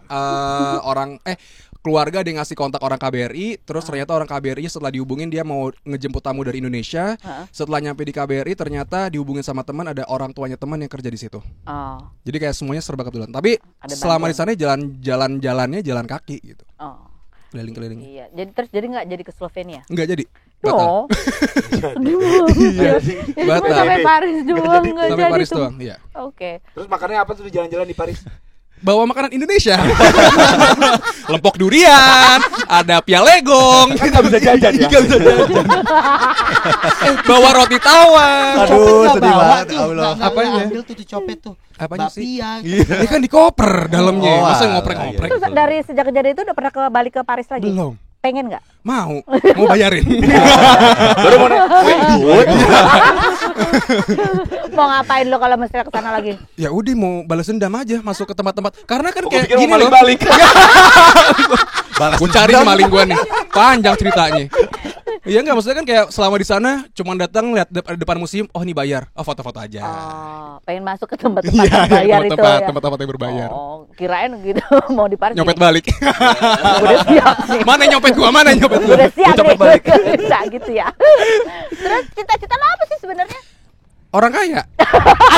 keluarga, dia ngasih kontak orang KBRI. Terus ternyata orang KBRI setelah dihubungin dia mau ngejemput tamu dari Indonesia. Setelah nyampe di KBRI ternyata dihubungin sama teman, ada orang tuanya teman yang kerja di situ. Jadi kayak semuanya serba kebetulan. Tapi selama di sana jalan-jalannya jalan kaki gitu. Keliling-keliling. Iya. Jadi nggak jadi ke Slovenia? Nggak jadi. Batal. Batal. Sampai Paris doang nggak jadi. Sampai Paris doang. Iya. Oke. Terus makannya apa tuh jalan-jalan di Paris? Bawa makanan Indonesia. Lempok durian, ada pialegong. Kan gak bisa jajan ya? Gak bisa jajan. Bawa roti tawar. Aduh, sedih banget. Apanya? Ambil tuh copet tuh. Apanya sih? Ini kan di koper dalamnya. Masa ngoprek-ngoprek. Terus dari sejak kejadian itu udah pernah balik ke Paris lagi? Belum. Pengen nggak? Mau bayarin. Baru mau duit. Mau ngapain lo kalau mesti ke sana lagi? Ya udah mau balas dendam aja, masuk ke tempat-tempat. Karena kan kayak gini loh. Balik. Gue cari maling gue nih. Panjang ceritanya. Iya enggak, maksudnya kan kayak selama di sana cuma datang lihat depan museum, oh ini bayar, oh foto-foto aja. Pengen masuk ke tempat-tempat bayar itu ya. Tempat-tempat yang berbayar. Oh, kirain gitu mau di Paris. Nyopet balik. Udah siap nih. Mana nyopet gua? Udah siap nih. Bisa gitu ya. Terus cita-cita lo apa sih sebenarnya? Orang kaya.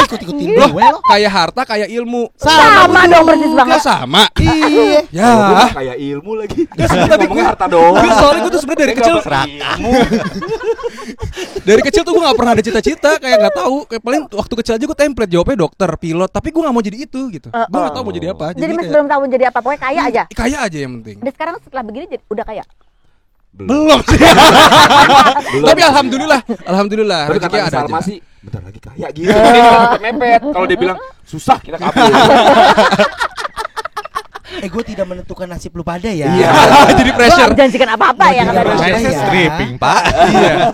Ikut-ikutin gue lo. Kayak harta, kayak ilmu. Sama dong persis banget. Sama. Iya. Ya. Kayak ilmu lagi. Tapi gue harta doang. Soalnya gue tuh sebenarnya dari kecil dari kecil tuh gue nggak pernah ada cita-cita, kayak nggak tahu. Kayak paling waktu kecil aja gue template jawabnya dokter, pilot. Tapi gue nggak mau jadi itu gitu. Gue nggak tahu mau jadi apa. Jadi masih belum tahu jadi apa. Pokoknya kaya aja. Kaya aja yang penting. Dan sekarang setelah begini udah kaya. Belum sih. Tapi alhamdulillah. Tapi rezeki ada Salma aja. sih bentar lagi kaya gitu. Mepet. Kalau dia bilang susah kita kabur. Gue tidak menentukan nasib lu pada ya. Iya. Jadi pressure. Gua janjikan apa-apa ya katanya. Saya stripping, Pak.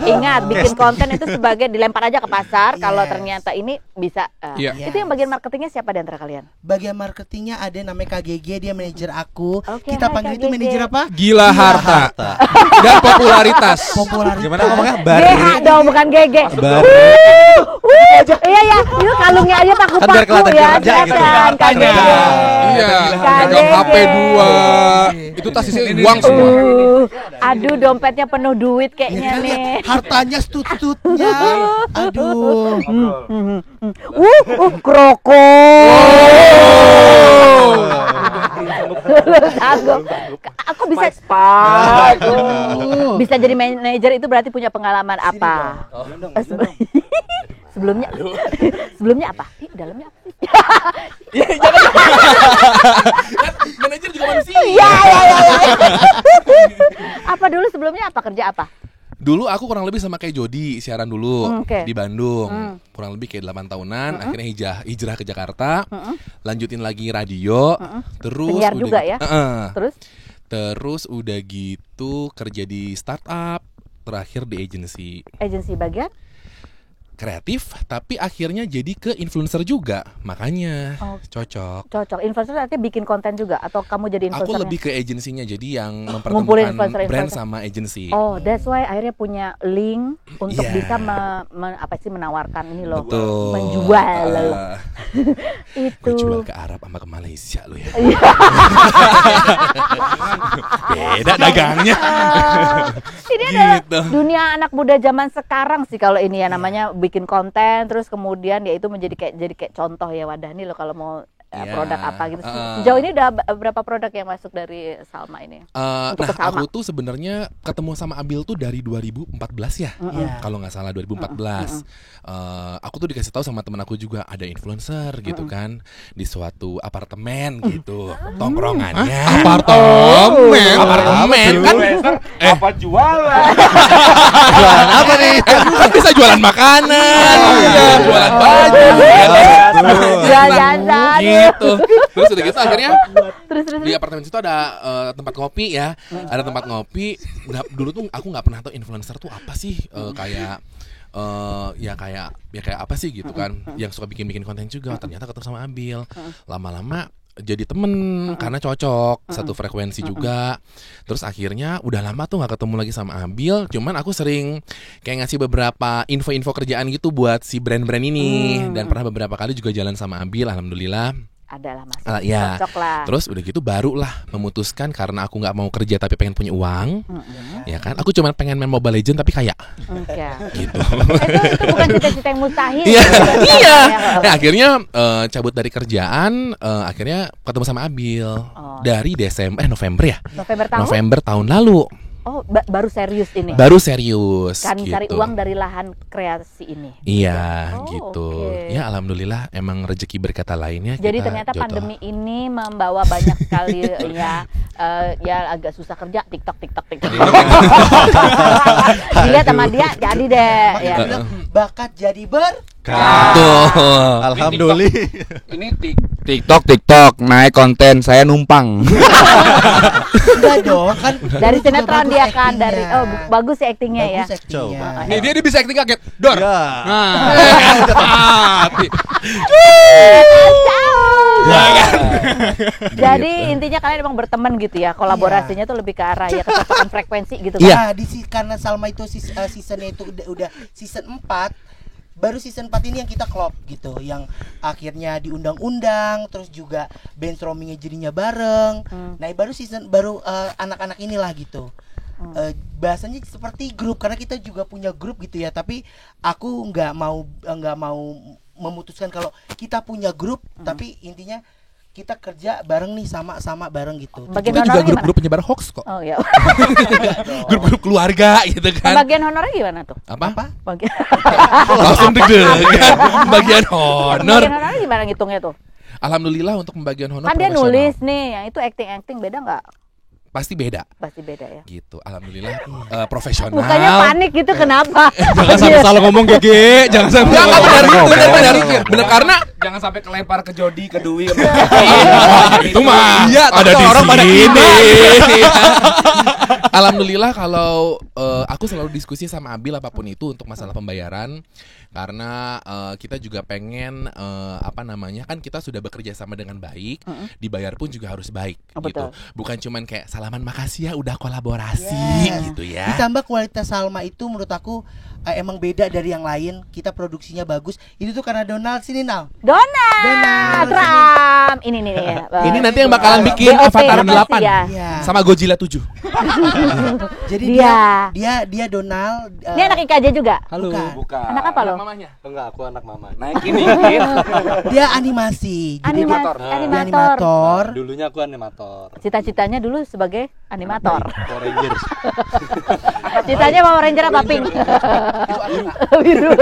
Ingat, bikin konten itu sebagai dilempar aja ke pasar. Kalau ternyata ini bisa. Itu yang bagian marketingnya siapa di antara kalian? Bagian marketingnya ada namanya KGG, dia manajer aku. Kita panggil itu manajer apa? Gila harta. Dan popularitas. Gimana ngomongnya? GH dong, bukan GG. Iya ya, itu kalungnya aja paku-paku ya. KGG. Iya. Pegang HP 2. Itu tas isinya uang semua. Aduh, dompetnya penuh duit kayaknya nih. Hartanya stut-stutnya. Aduh. Kroko. Aku bisa bisa jadi manajer itu berarti punya pengalaman apa? Sebelumnya apa? Dalamnya apa? Iya, jangan. Manajer juga manusia. Iya. Apa dulu sebelumnya apa? Kerja apa? Dulu aku kurang lebih sama kayak Jody, siaran dulu di Bandung. Kurang lebih kayak 8 tahunan, akhirnya hijrah ke Jakarta. Lanjutin lagi radio, terus penyiar juga ya. Terus udah gitu kerja di startup, terakhir di agency. Agency bagian? Kreatif, tapi akhirnya jadi ke influencer juga, makanya cocok. Influencer artinya bikin konten juga atau kamu jadi influencer? Aku lebih ke agensinya, jadi yang mempertemukan brand sama agency. Oh, that's why akhirnya punya link untuk bisa menawarkan ini loh, menjual itu. Jual ke Arab sama ke Malaysia lo ya. Beda dagangnya. Ini adalah dunia anak muda zaman sekarang sih kalau ini ya, namanya bikin konten terus kemudian ya itu menjadi kayak contoh ya, wadah nih lo kalau mau produk apa gitu. Sejauh ini udah berapa produk yang masuk dari Salma ini? Aku tuh sebenarnya ketemu sama Abil tuh dari 2014 ya. Kalau nggak salah 2014. Aku tuh dikasih tahu sama teman aku juga ada influencer gitu kan di suatu apartemen gitu. Tongkrongannya. Apartemen kan apa jualan? Jualan apa nih? Kan bisa jualan makanan, jualan baju, jalan-jalan gitu. Terus udah gitu akhirnya Di apartemen situ ada tempat kopi ya. Ada tempat ngopi. Dulu tuh aku nggak pernah tahu influencer tuh apa sih, kayak kayak apa sih gitu kan, yang suka bikin konten juga. Ternyata ketemu sama Abil, lama-lama jadi temen karena cocok, satu frekuensi juga. Terus akhirnya udah lama tuh nggak ketemu lagi sama Abil. Cuman aku sering kayak ngasih beberapa info-info kerjaan gitu buat si brand-brand ini. Dan pernah beberapa kali juga jalan sama Abil, alhamdulillah. Adalah Mas. Ya. Cocok lah. Terus udah gitu barulah memutuskan karena aku nggak mau kerja tapi pengen punya uang. Ya kan? Aku cuma pengen main Mobile Legends tapi kaya. Gitu. Itu bukan cita-cita yang mustahil. Iya. Nah, akhirnya cabut dari kerjaan, akhirnya ketemu sama Abil dari November ya. November tahun lalu. Oh, baru serius ini. Baru serius. Kan gitu. cari uang dari lahan kreasi ini. Iya, gitu. Okay. Ya alhamdulillah emang rezeki berkata lainnya. Jadi ternyata jodoh. Pandemi ini membawa banyak sekali ya agak susah kerja TikTok. Dilihat sama dia jadi deh. Ya. Bakat jadi Alhamdulillah. Ini TikTok naik konten saya numpang. Enggak dong, kan dari sinetron dia kan dari bagus sih aktingnya ya. Coba. Nih dia bisa akting kaget. Dor. Jadi intinya kalian emang berteman gitu ya. Kolaborasinya tuh lebih ke arah ya kecocokan frekuensi gitu kan. Iya, karena Salma itu seasonnya itu udah season 4. Baru season 4 ini yang kita klop gitu, yang akhirnya diundang-undang, terus juga brainstormingnya jadinya bareng. Nah baru anak-anak inilah gitu. Bahasanya seperti grup karena kita juga punya grup gitu ya. Tapi aku nggak mau memutuskan kalau kita punya grup, tapi intinya kita kerja bareng nih sama bareng gitu. Kita juga grup-grup penyebar hoax kok. Oh ya. Grup-grup keluarga gitu kan. Bagian honornya gimana tuh? Apa? Langsung deg-degan. Bagian honor. Bagian honornya gimana ngitungnya tuh? Alhamdulillah untuk pembagian honor. Kan dia nulis nih, yang itu acting beda nggak? Pasti beda ya. Gitu, alhamdulillah profesional. Mukanya panik gitu kenapa? Jangan sampai salah ngomong GG, jangan sampai. Benar karena jangan sampai kelempar ke Jody, ke Dwi. Itu mah iya, ada di orang pada sini. Alhamdulillah kalau aku selalu diskusi sama Abil apapun itu untuk masalah pembayaran. Karena kita juga pengen kan kita sudah bekerja sama dengan baik, dibayar pun juga harus baik gitu. Bukan cuman kayak salaman makasih ya udah kolaborasi gitu ya. Ditambah kualitas Salma itu menurut aku emang beda dari yang lain. Kita produksinya bagus. Itu tuh karena Donald sini Nal. Donald Trump. Ini nih. Ini nanti yang bakalan bikin Avatar 8 sama Godzilla 7. Jadi dia Donald. Dia anak IKJ juga? Halo. Bukan. Anak apa lo? Mamanya. Enggak, aku anak mama. Naikin dikit. Dia animasi. Animator. Dulunya aku animator. Cita-citanya dulu sebagai animator. Power Rangers. Citanya Power Ranger apa pink? Biru.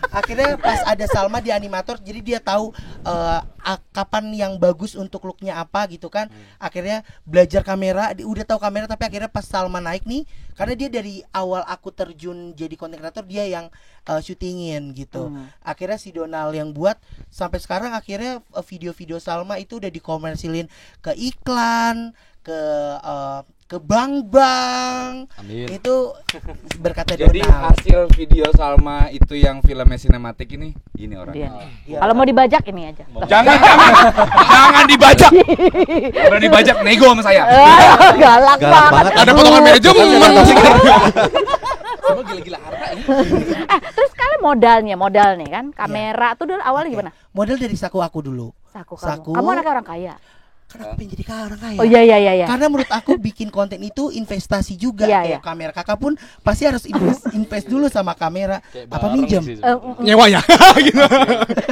Akhirnya pas ada Salma di animator, jadi dia tahu kapan yang bagus untuk looknya apa gitu kan. Akhirnya belajar kamera, udah tahu kamera, tapi akhirnya pas Salma naik nih, karena dia dari awal aku terjun jadi content creator dia yang syutingin gitu. Akhirnya si Donald yang buat sampai sekarang. Akhirnya video-video Salma itu udah dikomersilin ke iklan, ke bank. Amin. Itu berkata Jadi Donald. hasil video Salma itu yang filmnya sinematik ini orangnya. Kalau mau dibajak ini aja. Jangan dibajak. Udah dibajak nego sama saya. Galak banget. Ada potongan manajemen. Semua gila-gila harta ini. Terus kalian modal nih kan, kamera tuh dulu awalnya gimana? Modal dari saku aku dulu. Saku. Kamu anaknya orang kaya. Karena aku pengen jadi orang kaya. Oh iya. Karena menurut aku bikin konten itu investasi juga. Kayak kamera kakak pun pasti harus invest dulu sama kamera. Apa minjem? Nyewanya. Gitu.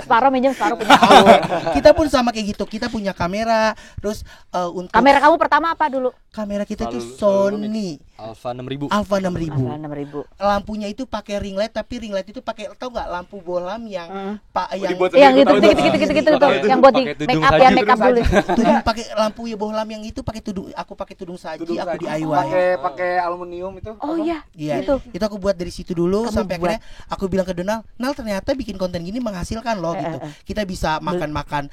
Separuh minjem, separuh punya. Kita pun sama kayak gitu. Kita punya kamera. Terus untuk kamera kamu pertama apa dulu? Kamera kita tuh Sony. Alfa 6000. Alfa 6000. Alfa 6000. Lampunya itu pakai ring light, tapi ring light itu pakai, tau nggak lampu bohlam yang yang gitu yang buat di make up ya, make up dulu. Tudung pakai lampu ya bohlam yang itu pakai tudung, aku pakai tudung saji, aku DIY. Pakai aluminium itu. Oh iya. Iya. Itu aku buat dari situ dulu sampai akhirnya aku bilang ke Donald, "Nal, ternyata bikin konten gini menghasilkan loh gitu. Kita bisa makan-makan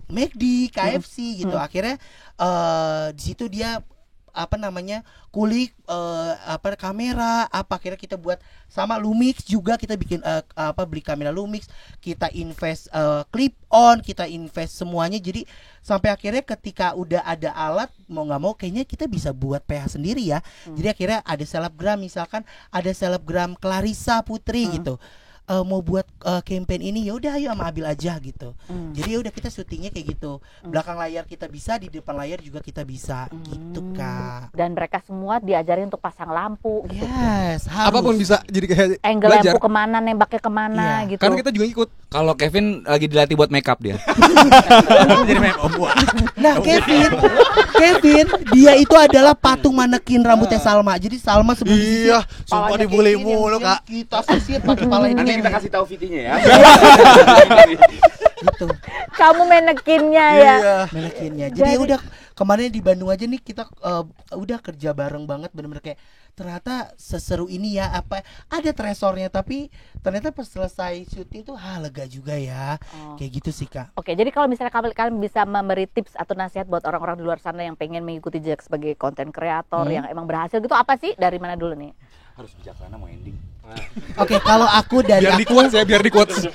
McD, KFC gitu." Akhirnya di situ dia kulik kamera akhirnya kita buat sama Lumix juga, kita bikin beli kamera Lumix, kita invest clip on, kita invest semuanya. Jadi sampai akhirnya ketika udah ada alat, mau nggak mau kayaknya kita bisa buat PH sendiri ya. Jadi akhirnya ada selebgram, misalkan ada selebgram Clarissa Putri gitu. Mau buat campaign ini, ya udah ayo sama Abil aja gitu. Jadi ya udah kita syutingnya kayak gitu. Belakang layar kita bisa, di depan layar juga kita bisa gitu, Kak. Dan mereka semua diajarin untuk pasang lampu gitu. Yes, harus. Apapun bisa jadi kayak angle belajar. lampu kemana, nembaknya kemana gitu. Karena kita juga ikut. Kalau Kevin lagi dilatih buat make up dia. Jadi make up gua. Nah, Kevin dia itu adalah patung manekin rambutnya Salma. Jadi Salma sebelum Iya, sumpah dibully mulu, Kak. Kita sisir pakai kepala ini. Nanti kita kasih tahu videonya ya. Gitu. Kamu manekinnya ya. Manekinnya. Jadi udah kemarin di Bandung aja nih kita udah kerja bareng banget, bener-bener kayak ternyata seseru ini ya, ada tresornya, tapi ternyata pas selesai syuting tuh lega juga ya. Kayak gitu sih, Kak. Oke, jadi kalau misalnya kalian bisa memberi tips atau nasihat buat orang-orang di luar sana yang pengen mengikuti jejak sebagai konten kreator yang emang berhasil gitu, apa sih? Dari mana dulu nih? Harus bijaksana mau ending. Oke, kalau aku dari biar di quotes.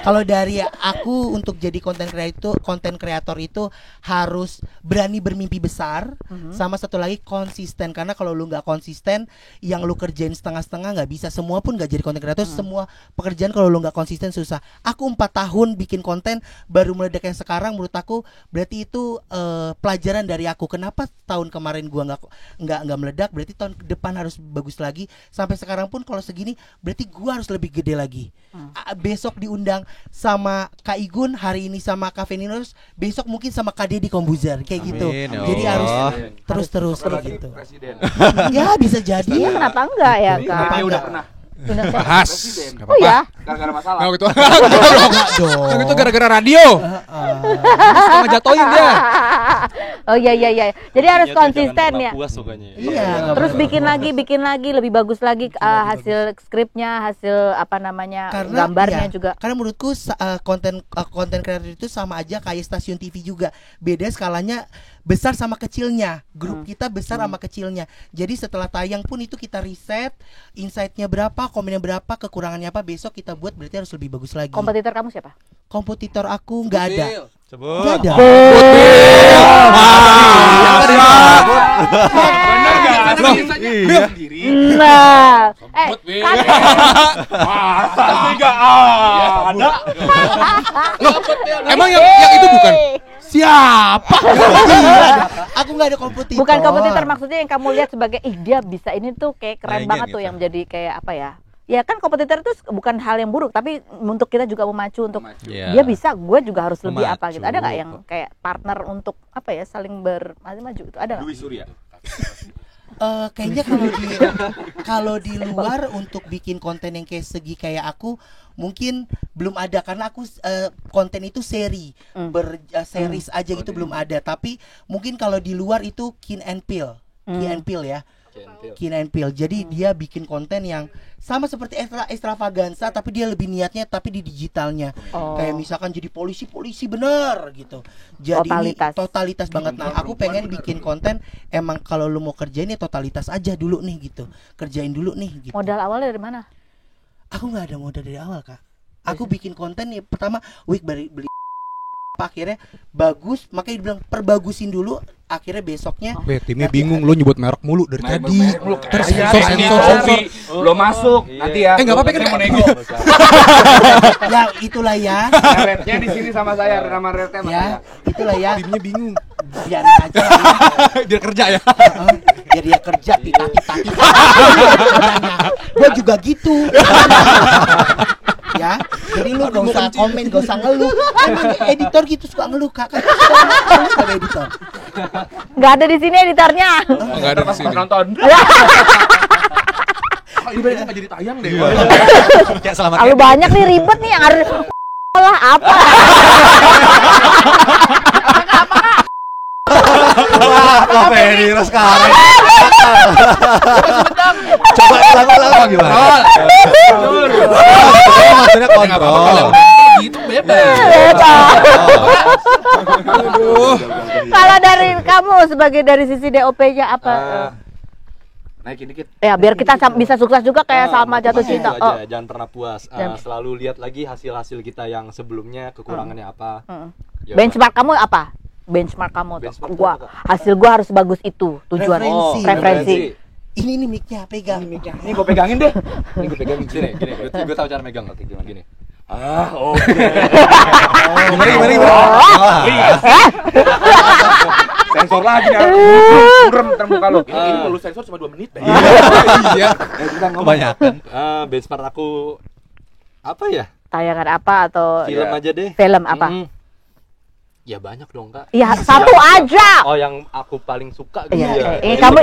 Kalau dari aku untuk jadi konten kreator itu harus berani bermimpi besar, sama satu lagi konsisten. Karena kalau lu nggak konsisten, yang lu kerjain setengah-setengah nggak bisa. Semua pun nggak jadi konten kreator. Semua pekerjaan kalau lu nggak konsisten susah. Aku 4 tahun bikin konten baru meledak yang sekarang. Menurut aku berarti itu pelajaran dari aku. Kenapa tahun kemarin gua nggak meledak? Berarti tahun depan harus bagus lagi. Sampai sekarang pun kalau segini, berarti gua harus lebih gede lagi. Besok diundang sama Kak Igun, hari ini sama Kak Feninos, besok mungkin sama Kak Deddy Kombuzer kayak gitu. Jadi harus terus kayak gitu. Ya bisa jadi. Ya, kenapa enggak ya, Kak? Kenapa udah pernah bahas. Oh ya? Gara-gara masalah. Nah, gitu. Enggak itu gara-gara radio. Ngejatoin dia. Oh iya. Jadi harus konsisten ya. Iya. Terus bikin lagi lebih bagus lagi hasil skripnya, hasil gambarnya juga. Karena menurutku konten kreator itu sama aja kayak stasiun TV juga. Beda skalanya besar sama kecilnya. Grup kita besar sama kecilnya. Jadi setelah tayang pun itu kita riset, insight-nya berapa, komennya berapa, kekurangannya apa, besok kita buat berarti harus lebih bagus lagi. Kompetitor kamu siapa? Kompetitor aku nggak ada. Sebut. Nggak ada. Bener nggak? Iya. Nah, Enggak ada. Emang yang itu bukan? Siapa? Aku nggak ada kompetitor. Bukan kompetitor, maksudnya yang kamu lihat sebagai dia bisa ini tuh kayak keren banget tuh, yang menjadi kayak apa ya? Ya kan kompetitor itu bukan hal yang buruk, tapi untuk kita juga memacu untuk dia bisa, gue juga harus lebih apa gitu. Ada nggak yang kayak partner untuk apa ya, saling maju itu, ada nggak? Dwi Surya. Kayaknya kalau di luar untuk bikin konten yang kayak segi kayak aku mungkin belum ada, karena aku konten itu series aja gitu, belum ada. Tapi mungkin kalau di luar itu Keen and Peele ya. Keen and Peele. Jadi dia bikin konten yang sama seperti Extravaganza, tapi dia lebih niatnya tapi di digitalnya. Kayak misalkan jadi polisi bener gitu. Jadi totalitas banget. Nah, aku pengen bikin konten emang kalau lu mau kerjain ya totalitas aja dulu nih gitu. Kerjain dulu nih gitu. Modal awalnya dari mana? Aku nggak ada modal dari awal, Kak. Aku bikin konten ya pertama beli akhirnya bagus, makanya dibilang perbagusin dulu, akhirnya besoknya timnya bingung, lo nyebut merek mulu dari tadi. Sensor belum masuk nanti ya. Enggak apa-apa kan mau nego. Ya itulah ya. Rednya di sini sama saya, nama rednya sama saya. Itulah ya. Timnya bingung. Biarin aja lah ya. Dia kerja ya. Biar dia kerja kita. Gue juga gitu. Ya, jadi lu gak usah komen, gak usah ngeluh. Emang editor gitu suka ngeluh, Kak. Suka editor. Nggak ada di sini editornya. Enggak ada di sini. Nonton. Ini berarti nggak jadi tayang deh. Kayak selamat. Terlalu banyak nih ribet nih yang harus olah apa? Wah, Ferry sekarang. Coba ulang gimana? Maksudnya kontrol. Gitu bebas. Kalau dari kamu sebagai dari sisi DOP-nya apa? Naikin dikit. Ya biar kita bisa sukses juga kayak sama jatuh cinta. Itu aja, jangan pernah puas. Selalu lihat lagi hasil-hasil kita yang sebelumnya, kekurangannya apa. Ya, benchmark kamu apa? Benchmark kamu tuh. Hasil gua harus bagus itu tujuan. Referensi. Ini nih mic-nya, pegang. Ini gue pegangin deh. Ini gue pegangin gini. Gue tahu cara megang kayak gimana gini. Oke. Gimana? Sensor lagi ya. Burem terbuka lo. Ini perlu sensor cuma 2 menit. Iya. Kebanyakan. Benchmark aku apa ya? Tayangan apa atau film aja deh. Film apa? Ya banyak dong, Kak. Ya satu aja. Oh, yang aku paling suka gitu ya. Kamu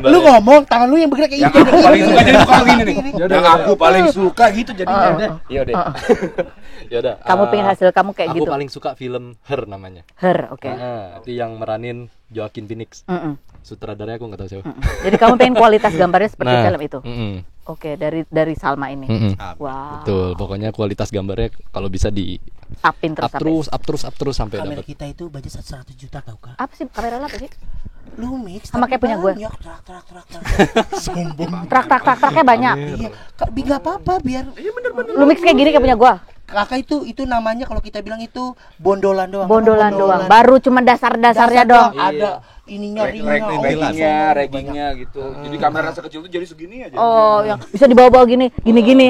lu ngomong tangan lu yang bergerak kayak gitu. Yang aku paling suka jadi muka gini nih. Yang aku paling suka gitu jadinya. Iya deh. Ya udah. Kamu pengen hasil kamu kayak gitu. Aku paling suka film Her namanya. Her, oke. Itu yang meranin Joaquin Phoenix. Sutradaranya aku nggak tahu siapa. Jadi kamu pengen kualitas gambarnya seperti film itu. Oke, dari Salma ini. Wow. Betul, pokoknya kualitas gambarnya kalau bisa di upin terus up terus sampai kamera dapat. kita itu budget 100 juta tau, Kak. Apa sih kamera lo apa sih? Lu mix sama kayak punya gue. Trak. Sombong. Trak-traknya banyak. Iya, Kak, enggak apa-apa biar. Iya bener. Lu mix kayak gini kayak punya gue. Kakak itu namanya kalau kita bilang itu bondolan doang. Bondolan doang. Baru cuma dasar-dasarnya dong. Ada ininya reggingnya gitu. Jadi kamera sekecil itu jadi segini aja. Oh, yang bisa dibawa-bawa gini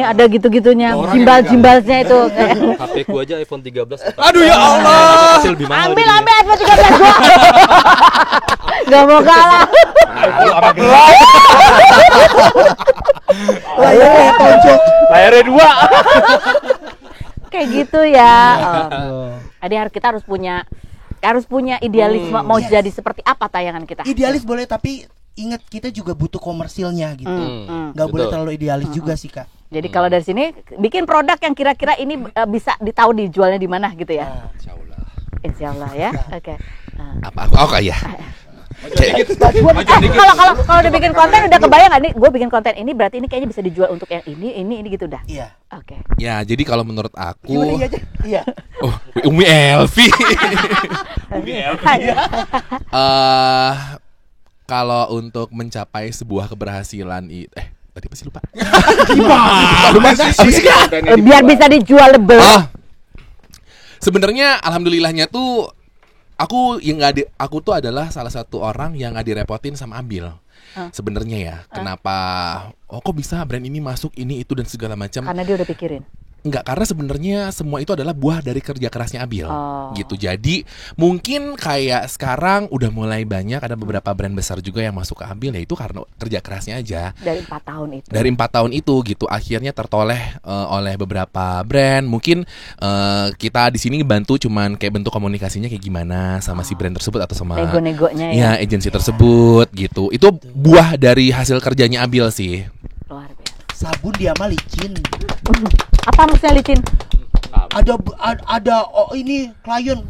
ada gitu-gitunya. Gimbal-gimbalnya itu. HP ku aja iPhone 13. Aduh ya Allah. Masih lebih mahal. Ambil iPhone 13 gua. Gak mau kalah. Layarnya tonjok. Layarnya 2. Kayak gitu ya. Jadi kita harus punya idealisme mau jadi seperti apa tayangan kita. Idealis boleh, tapi ingat kita juga butuh komersilnya gitu. Nggak boleh terlalu idealis juga sih, Kak. Jadi kalau dari sini bikin produk yang kira-kira ini bisa ditahu dijualnya di mana gitu ya. Insyaallah ya. Oke. Apa aku ya? Kalau udah bikin konten udah kebayang nggak nih? Gue bikin konten ini berarti ini kayaknya bisa dijual untuk yang ini gitu dah. Iya. Oke. Ya jadi kalau menurut aku. Iya. Oh, Umi Elvi. Kalau untuk mencapai sebuah keberhasilan tadi apa sih lupa? Biar bisa dijual lebih. Sebenarnya alhamdulillahnya tuh aku tuh adalah salah satu orang yang nggak direpotin sama Abil. Sebenarnya ya, kenapa? Kok bisa brand ini masuk ini itu dan segala macam? Karena dia udah pikirin. Enggak, karena sebenarnya semua itu adalah buah dari kerja kerasnya Abil. Gitu. Jadi mungkin kayak sekarang udah mulai banyak ada beberapa brand besar juga yang masuk ke Abil, ya itu karena kerja kerasnya aja. Dari 4 tahun itu. Dari 4 tahun itu gitu, akhirnya tertoleh oleh beberapa brand. Mungkin kita di sini bantu cuman kayak bentuk komunikasinya kayak gimana sama si brand tersebut atau sama nego-negonya ya. Agensi tersebut gitu. Itu buah dari hasil kerjanya Abil sih. Luar biasa. Sabun dia mah licin. Apa maksudnya licin? Ada ini klien.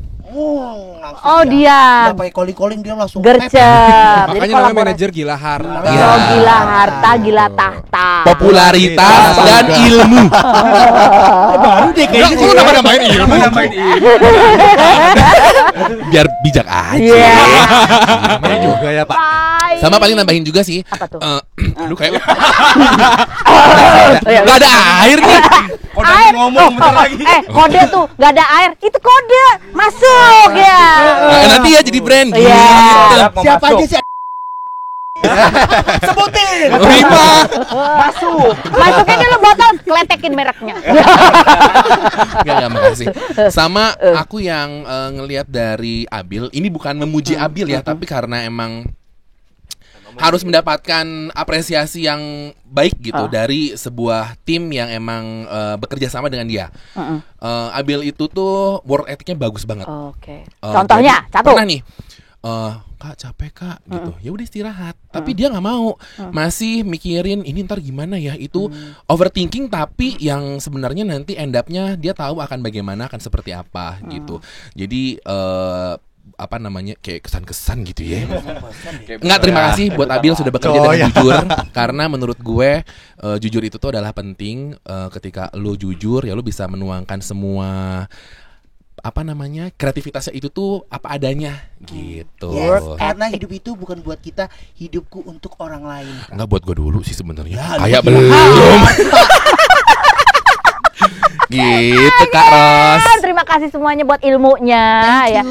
Dia. Pakai calling dia langsung gercep. Makanya namanya manajer gila harta. Gila harta, gila tahta. Popularitas dan ilmu. Baru deh kayak gitu. Nambahin ilmu. Biar bijak aja. Namanya juga ya, Pak. Sama paling nambahin juga sih. Apa tuh? Aduh kayak gak ada air nih. Air ngomong bentar lagi. Kode tuh gak ada air. Itu kode masuk ya. Nanti ya jadi brand. Siapa aja sih? Sebutin. Masukin dulu botol, kletekin mereknya. Enggak makasih. Sama aku yang ngelihat dari Abil, ini bukan memuji Abil ya, tapi karena emang harus mendapatkan apresiasi yang baik gitu dari sebuah tim yang emang bekerja sama dengan dia. Abil itu tuh work ethicnya bagus banget. Oke. Contohnya, satu. Pernah nih, Kak capek Kak gitu. Ya udah istirahat. Tapi dia nggak mau. Masih mikirin ini ntar gimana ya. Itu overthinking tapi yang sebenarnya nanti end up-nya dia tahu akan bagaimana, akan seperti apa gitu. Jadi apa namanya kayak kesan-kesan gitu ya. Enggak, terima kasih buat Abil sudah bekerja dengan jujur karena menurut gue jujur itu tuh adalah penting. Ketika lo jujur ya lo bisa menuangkan semua apa namanya kreativitasnya itu tuh apa adanya gitu. Karena hidup itu bukan buat kita, hidupku untuk orang lain. Enggak, buat gue dulu sih sebenarnya. Kayak belum. Gitu Kak Ros. Terima kasih semuanya buat ilmunya ya.